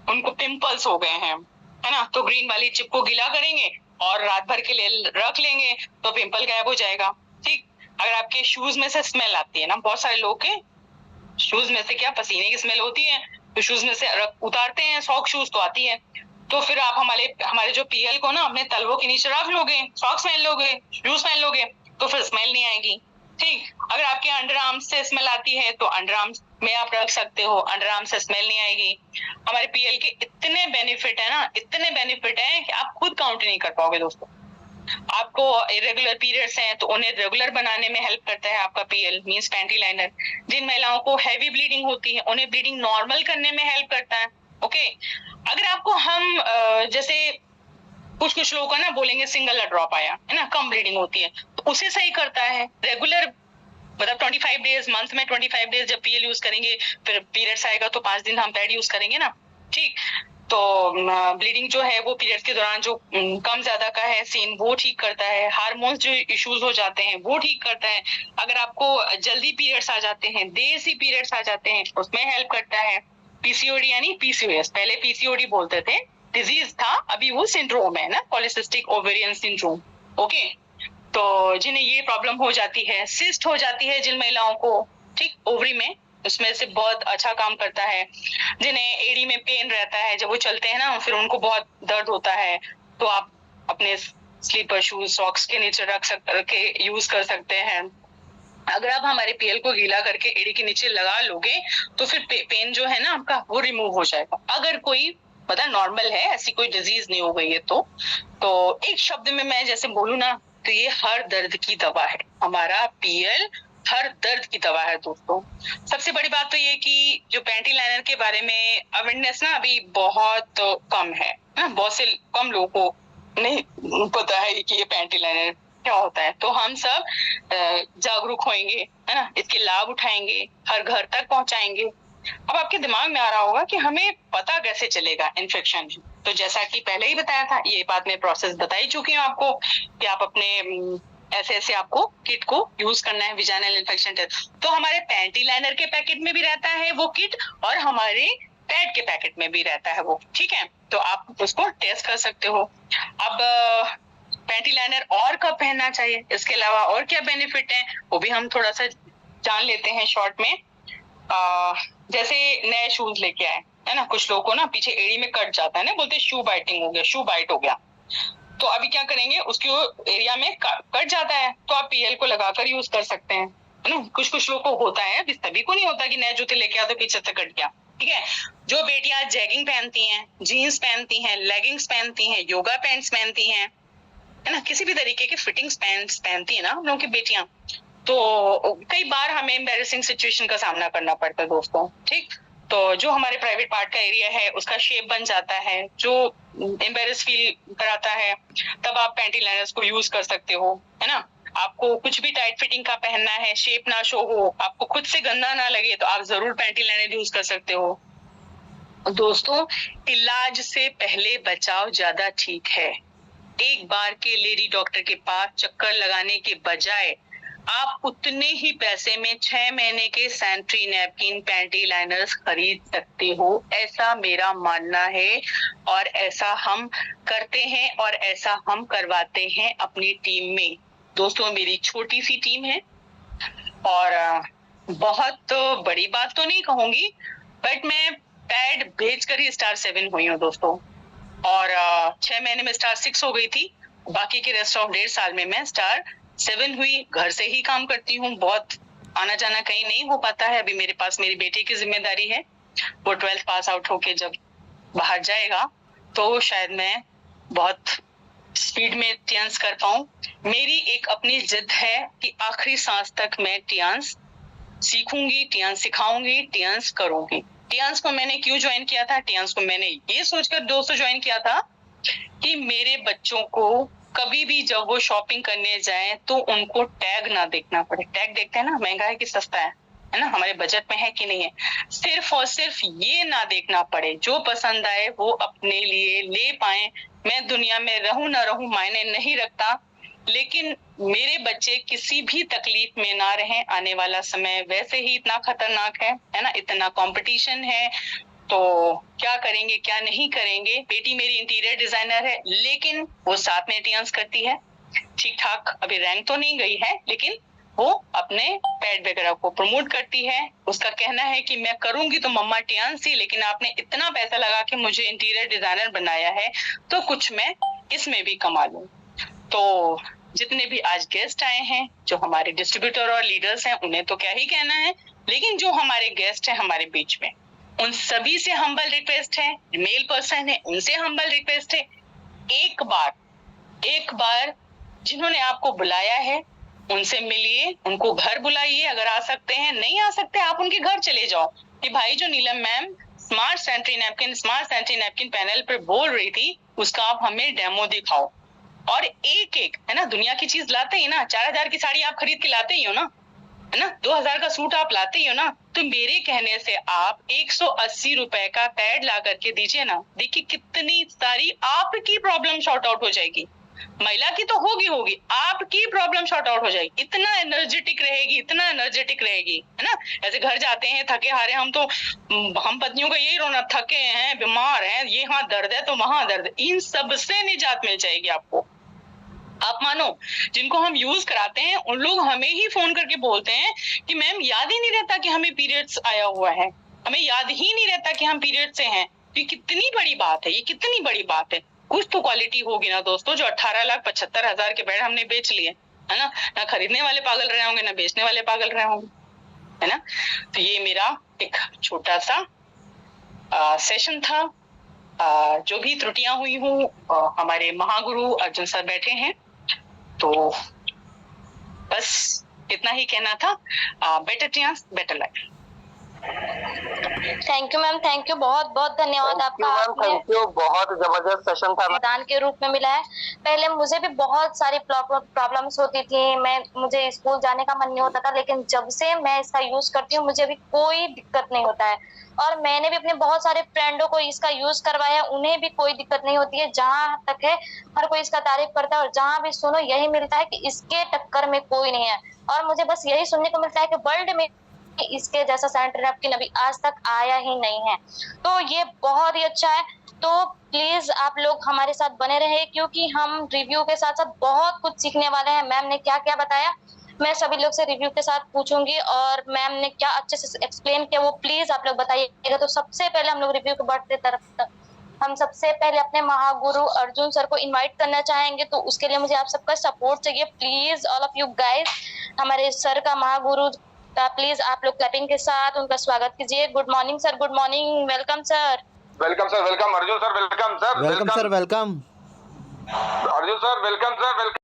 उनको पिंपल्स हो गए हैं, है ना, तो ग्रीन वाली चिप को गीला करेंगे और रात भर के लिए रख लेंगे तो पिंपल गायब हो जाएगा। ठीक, अगर आपके शूज में से स्मेल आती है ना, बहुत सारे लोग के शूज में से क्या पसीने की स्मेल होती है, तो शूज में से उतारते हैं, सॉक शूज तो आती है, तो फिर आप हमारे जो पीएल को ना अपने तलवों के नीचे रख लोगे, सॉक्स पहन लोगे, शूज पहन लोगे, तो फिर स्मेल नहीं आएगी। ठीक, अगर आपके अंडर आर्म्स से स्मेल आती है तो अंडर आर्म्स में आप रख सकते हो, अंडर आर्म्स से स्मेल नहीं आएगी। हमारे पीएल के इतने बेनिफिट है ना, इतने बेनिफिट है कि आप खुद काउंट नहीं कर पाओगे दोस्तों। आपको इरेगुलर पीरियड्स हैं तो उन्हें रेगुलर बनाने में हेल्प करता है आपका पीएल मींस पैंटी लाइनर। जिन महिलाओं को हैवी ब्लीडिंग होती है उन्हें ब्लीडिंग नॉर्मल करने में हेल्प करता है। ओके, अगर आपको हम जैसे कुछ लोगों का ना बोलेंगे सिंगल ड्रॉप आया है ना, कम ब्लीडिंग होती है, तो उसे सही करता है। रेगुलर मतलब 25 डेज मंथ में 25 डेज जब पीएल यूज करेंगे, फिर पीरियड्स आएगा तो 5 दिन हम पैड यूज करेंगे ना, ठीक। तो ब्लीडिंग जो है वो पीरियड्स के दौरान जो कम ज्यादा का है सीन वो ठीक करता है। हार्मोन्स जो इश्यूज हो जाते हैं वो ठीक करता है। अगर आपको जल्दी पीरियड्स आ जाते हैं, देर से पीरियड्स आ जाते हैं, उसमें हेल्प करता है। पीसीओडी यानी पीसीओएस, पहले पीसीओडी बोलते थे, डिजीज था, अभी वो सिंड्रोम है ना, पॉलिसिस्टिक ओवेरियन सिंड्रोम। ओके, तो जिन्हें ये प्रॉब्लम हो जाती है, सिस्ट हो जाती है जिन महिलाओं को, ठीक, ओवरी में, उसमें से बहुत अच्छा काम करता है। जिन्हें एड़ी में पेन रहता है जब वो चलते हैं ना, फिर उनको बहुत दर्द होता है, तो आप अपने स्लीपर शूज सॉक्स के नीचे रख के यूज कर सकते हैं। अगर आप हमारे पीएल को गीला करके एड़ी के नीचे लगा लोगे तो फिर पेन जो है ना आपका वो रिमूव हो जाएगा। अगर कोई मतलब नॉर्मल है, ऐसी कोई डिजीज नहीं हो गई है तो एक शब्द में मैं जैसे बोलूं ना, तो ये हर दर्द की दवा है। हमारा पीएल हर दर्द की दवा है दोस्तों। सबसे बड़ी बात तो ये कि जो पैंटी लाइनर के बारे में अवेयरनेस ना अभी बहुत कम है ना, बहुत से कम लोगों को नहीं पता है कि ये पैंटी लाइनर क्या होता है। तो हम सब जागरूक होंगे, है ना, इसके लाभ उठाएंगे, हर घर तक पहुंचाएंगे। अब आपके दिमाग में आ रहा होगा कि हमें पता कैसे चलेगा इन्फेक्शन। तो जैसा कि पहले ही बताया था, ये बात मैं प्रोसेस बता ही चुकी हूँ आपको कि आप अपने ऐसे आपको किट को यूज करना है विजाइनल इन्फेक्शन टेस्ट। तो हमारे पैंटी लाइनर के पैकेट में भी रहता है वो किट और हमारे पैड के पैकेट में भी रहता है वो, ठीक है। तो आप उसको टेस्ट कर सकते हो। अब पैंटी लाइनर और कब पहनना चाहिए, इसके अलावा और क्या बेनिफिट है वो भी हम थोड़ा सा जान लेते हैं शॉर्ट में। जैसे नए शूज लेके आए है ना, कुछ लोगों को ना पीछे एड़ी में कट जाता है ना, बोलते शू बाइटिंग हो गया, शू बाइट हो गया। तो अभी क्या करेंगे, उसके एरिया में कट जाता है तो आप पीएल को लगाकर यूज कर सकते हैं, है ना। कुछ लोगों को होता है, अभी सभी को नहीं होता कि नए जूते लेके आओ तो पीछे से कट गया, ठीक है। जो बेटियां जैगिंग पहनती हैं, जीन्स पहनती हैं, लेगिंग्स पहनती हैं, योगा पैंट्स पहनती हैं, है ना, किसी भी तरीके के फिटिंग्स पैंट्स पहनती है ना हम लोगों की बेटियां, तो कई बार हमें एम्बैरेसिंग सिचुएशन का सामना करना पड़ता है दोस्तों, ठीक। तो जो हमारे प्राइवेट पार्ट का एरिया है उसका शेप बन जाता है, जो एम्बैरेस फील कराता है, तब आप पैंटी लाइनर्स को यूज कर सकते हो, है ना। आपको कुछ भी टाइट फिटिंग का पहनना है, शेप ना शो हो, आपको खुद से गंदा ना लगे, तो आप जरूर पैंटी लाइनर यूज कर सकते हो। दोस्तों, इलाज से पहले बचाव ज्यादा ठीक है। एक बार के लेडी डॉक्टर के पास चक्कर लगाने के बजाय आप उतने ही पैसे में 6 महीने के सैनिटरी नैपकिन पैंटी लाइनर्स खरीद सकते हो, ऐसा मेरा मानना है। और ऐसा हम करते हैं और ऐसा हम करवाते हैं अपनी टीम में। दोस्तों, मेरी छोटी सी टीम है और बहुत बड़ी बात तो नहीं कहूंगी, बट मैं पैड बेचकर ही स्टार 7 हुई हूँ दोस्तों। और 6 महीने में स्टार 6 हो गई थी, बाकी के रेस्ट ऑफ 1.5 साल में मैं स्टार 7 हुई। घर से ही काम करती हूँ, बहुत आना जाना कहीं नहीं हो पाता है। अभी मेरे पास मेरी बेटी की जिम्मेदारी है, वो 12th पास आउट होके जब बाहर जाएगा तो शायद मैं बहुत स्पीड में टियांस कर पाऊं। मेरी एक अपनी जिद है कि आखिरी सांस तक मैं टियांस सीखूंगी, टियांस सिखाऊंगी, टियांस करूंगी। टियांस को मैंने क्यों ज्वाइन किया था, टियांस को मैंने ये सोचकर दोस्तों ज्वाइन किया था कि मेरे बच्चों को कभी भी जब वो शॉपिंग करने जाए तो उनको टैग ना देखना पड़े। टैग देखते हैं ना, महंगा है कि सस्ता है ना, हमारे बजट में है कि नहीं है, सिर्फ और सिर्फ ये ना देखना पड़े, जो पसंद आए वो अपने लिए ले पाए। मैं दुनिया में रहूं ना रहूं मायने नहीं रखता, लेकिन मेरे बच्चे किसी भी तकलीफ में ना रहें। आने वाला समय वैसे ही इतना खतरनाक है ना, इतना कंपटीशन है, तो क्या करेंगे क्या नहीं करेंगे। बेटी मेरी इंटीरियर डिजाइनर है, लेकिन वो साथ में टियांस करती है, ठीक ठाक, अभी रैंक तो नहीं गई है, लेकिन वो अपने पैड वगैरह को प्रमोट करती है। उसका कहना है कि मैं करूंगी तो मम्मा टियांस ही, लेकिन आपने इतना पैसा लगा के मुझे इंटीरियर डिजाइनर बनाया है तो कुछ मैं इसमें भी कमा लूं। तो जितने भी आज गेस्ट आए हैं, जो हमारे डिस्ट्रीब्यूटर और लीडर्स हैं, उन्हें तो क्या ही कहना है, लेकिन जो हमारे गेस्ट हैं हमारे बीच में, उन सभी से हम्बल रिक्वेस्ट है, मेल पर्सन है उनसे हम्बल रिक्वेस्ट है, एक बार जिन्होंने आपको बुलाया है उनसे मिलिए, उनको घर बुलाइए अगर आ सकते हैं, नहीं आ सकते आप उनके घर चले जाओ कि भाई जो Neelam ma'am smart sanitary napkin panel पर बोल रही थी उसका आप हमें डेमो दिखाओ। और एक एक है ना, दुनिया की चीज लाते ही ना, 4000 की साड़ी आप खरीद के लाते ही हो ना, है ना, 2000 का सूट आप लाते ही हो ना, तो मेरे कहने से आप 180 रुपए का पैड ला करके दीजिए ना, देखिए कितनी सारी आपकी प्रॉब्लम शॉर्ट आउट हो जाएगी। महिला की तो होगी, आपकी प्रॉब्लम शॉर्ट आउट हो जाएगी, इतना एनर्जेटिक रहेगी, है ना। ऐसे घर जाते हैं थके हारे, हम पत्नियों का यही रोना, थके हैं, बीमार हैं, ये यहाँ दर्द है तो वहां दर्द है, इन सब से निजात मिल जाएगी आपको। आप मानो जिनको हम यूज कराते हैं उन लोग हमें ही फोन करके बोलते हैं कि मैम याद ही नहीं रहता कि हमें पीरियड्स आया हुआ है, हमें याद ही नहीं रहता कि हम पीरियड से हैं। ये कितनी बड़ी बात है, ये कितनी बड़ी बात है। कुछ तो क्वालिटी होगी ना दोस्तों, जो 18,75,000 के बेड हमने बेच लिए, है ना खरीदने वाले पागल रहे होंगे, ना बेचने वाले पागल रहे होंगे, है ना। तो ये मेरा एक छोटा सा सेशन था। जो भी त्रुटियां हुई हूँ, हमारे महागुरु अर्जुन सर बैठे हैं, तो बस इतना ही कहना था। बेटर टियांस better life. Thank you ma'am, thank you, बहुत बहुत धन्यवाद आपका। थैंक यू, बहुत जबरदस्त सेशन था। वरदान के रूप में मिला है। पहले मुझे भी बहुत सारी प्रॉब्लम्स होती थी, मुझे स्कूल जाने का मन नहीं होता था, लेकिन जब से मैं इसका यूज करती हूँ मुझे अभी कोई दिक्कत नहीं होता है। और मैंने भी अपने बहुत सारे फ्रेंडों को इसका यूज करवाया, उन्हें भी कोई दिक्कत नहीं होती है। जहां तक है हर कोई इसका तारीफ करता है, और जहां भी सुनो यही मिलता है कि इसके टक्कर में कोई नहीं है। और मुझे बस यही सुनने को मिलता है कि वर्ल्ड में इसके जैसा सैनिटरी नैपकिन अभी आज तक आया ही नहीं है। तो ये बहुत ही अच्छा है। तो प्लीज आप लोग हमारे साथ बने रहे, क्योंकि हम रिव्यू के साथ साथ बहुत कुछ सीखने वाले हैं। मैम ने क्या क्या बताया मैं सभी लोग से रिव्यू के साथ पूछूंगी, और मैम ने क्या अच्छे से एक्सप्लेन किया वो प्लीज आप लोग बताइएगा। तो सबसे पहले हम लोग रिव्यू के बढ़ते तरफ हम सबसे पहले अपने महागुरु अर्जुन सर को इनवाइट करना चाहेंगे, तो उसके लिए मुझे आप सबका सपोर्ट चाहिए। Please all of you guys, हमारे सर का महागुरु का प्लीज आप लोग क्लैपिंग के साथ उनका स्वागत कीजिए। Good morning sir, good morning, welcome sir. Welcome sir, welcome Arjun sir, welcome sir, welcome sir, welcome Arjun sir, welcome.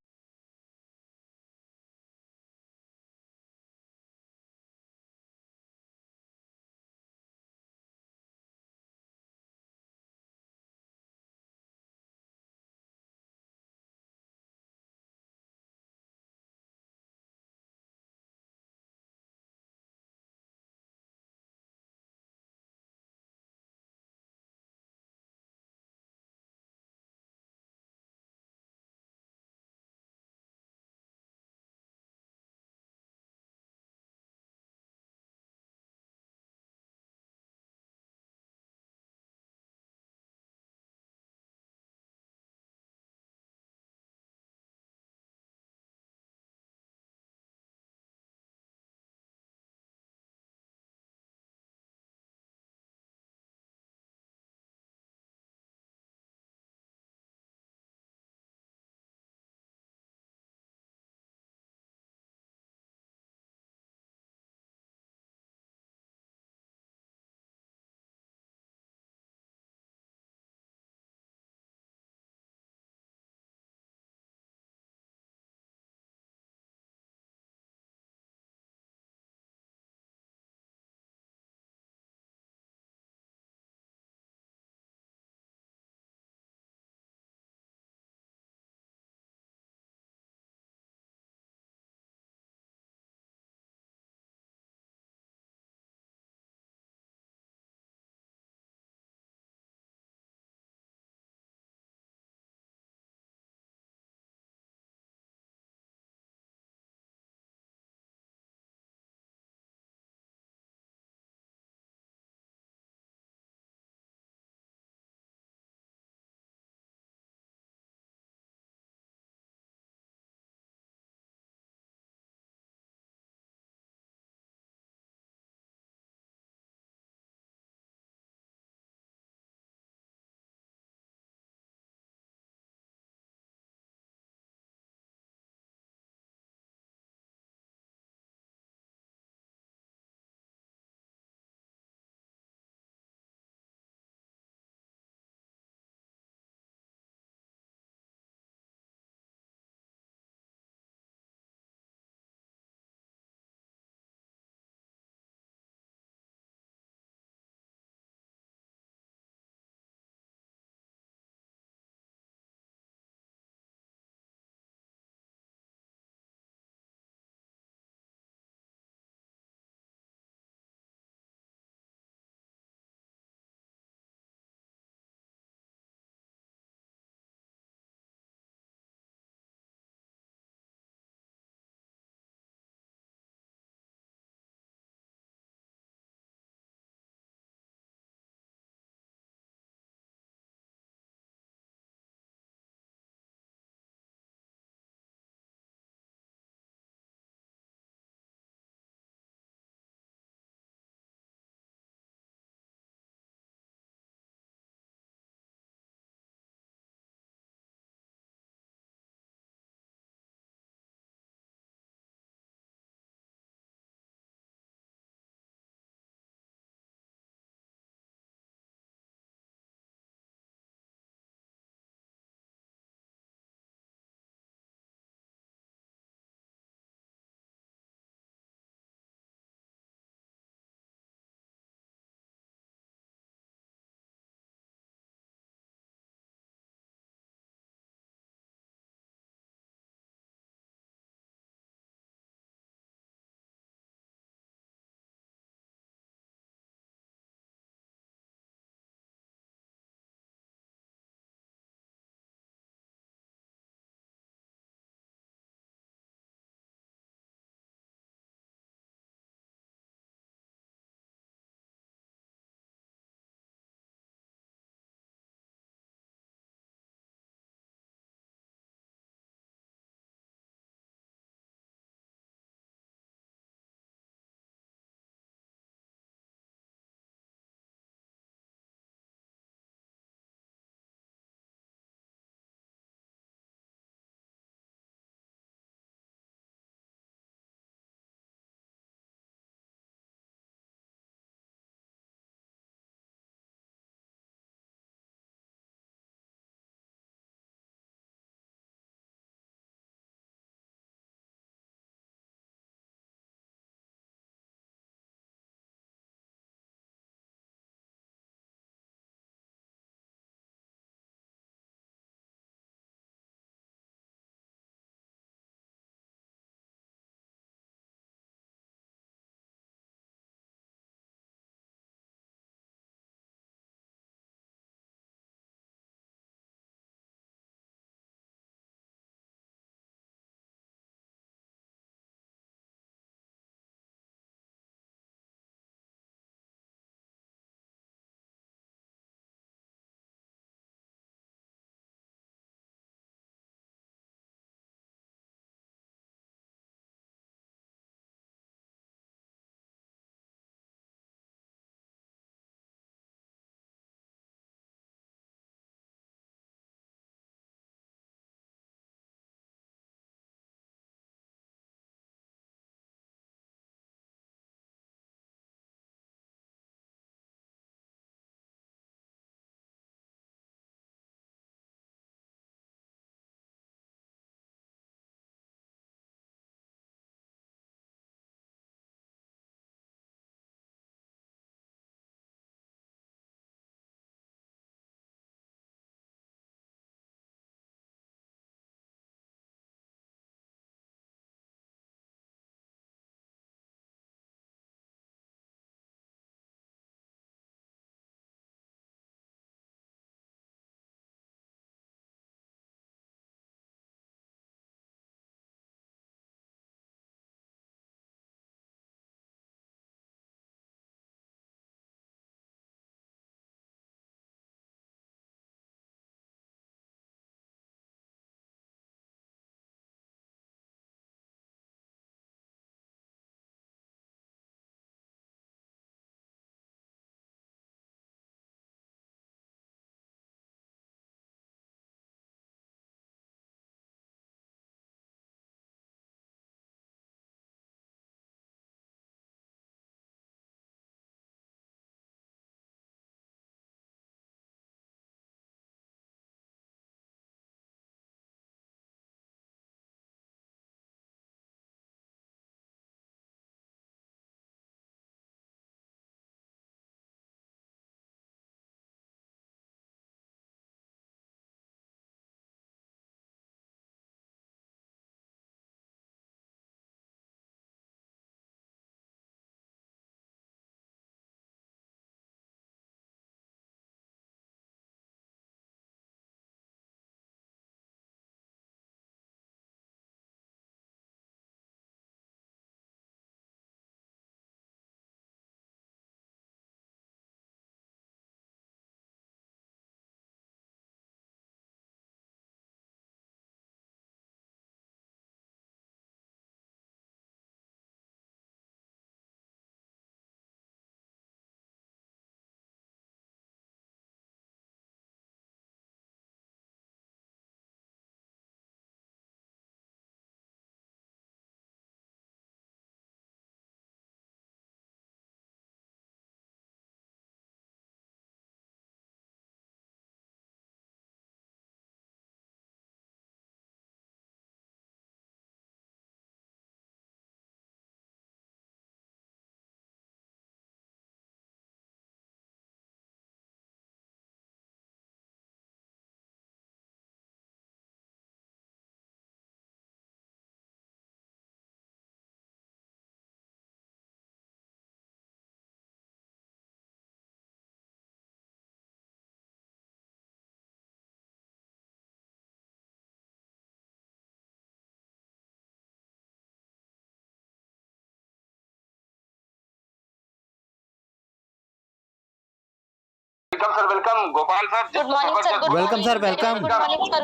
Welcome sir, welcome Gopal sir. Good morning sir, good Welcome, sir, welcome. Good morning sir,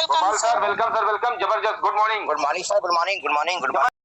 Gopal sir, welcome sir, welcome, जबरदस्त, good morning. Good morning sir, good morning, good morning, good morning.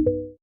है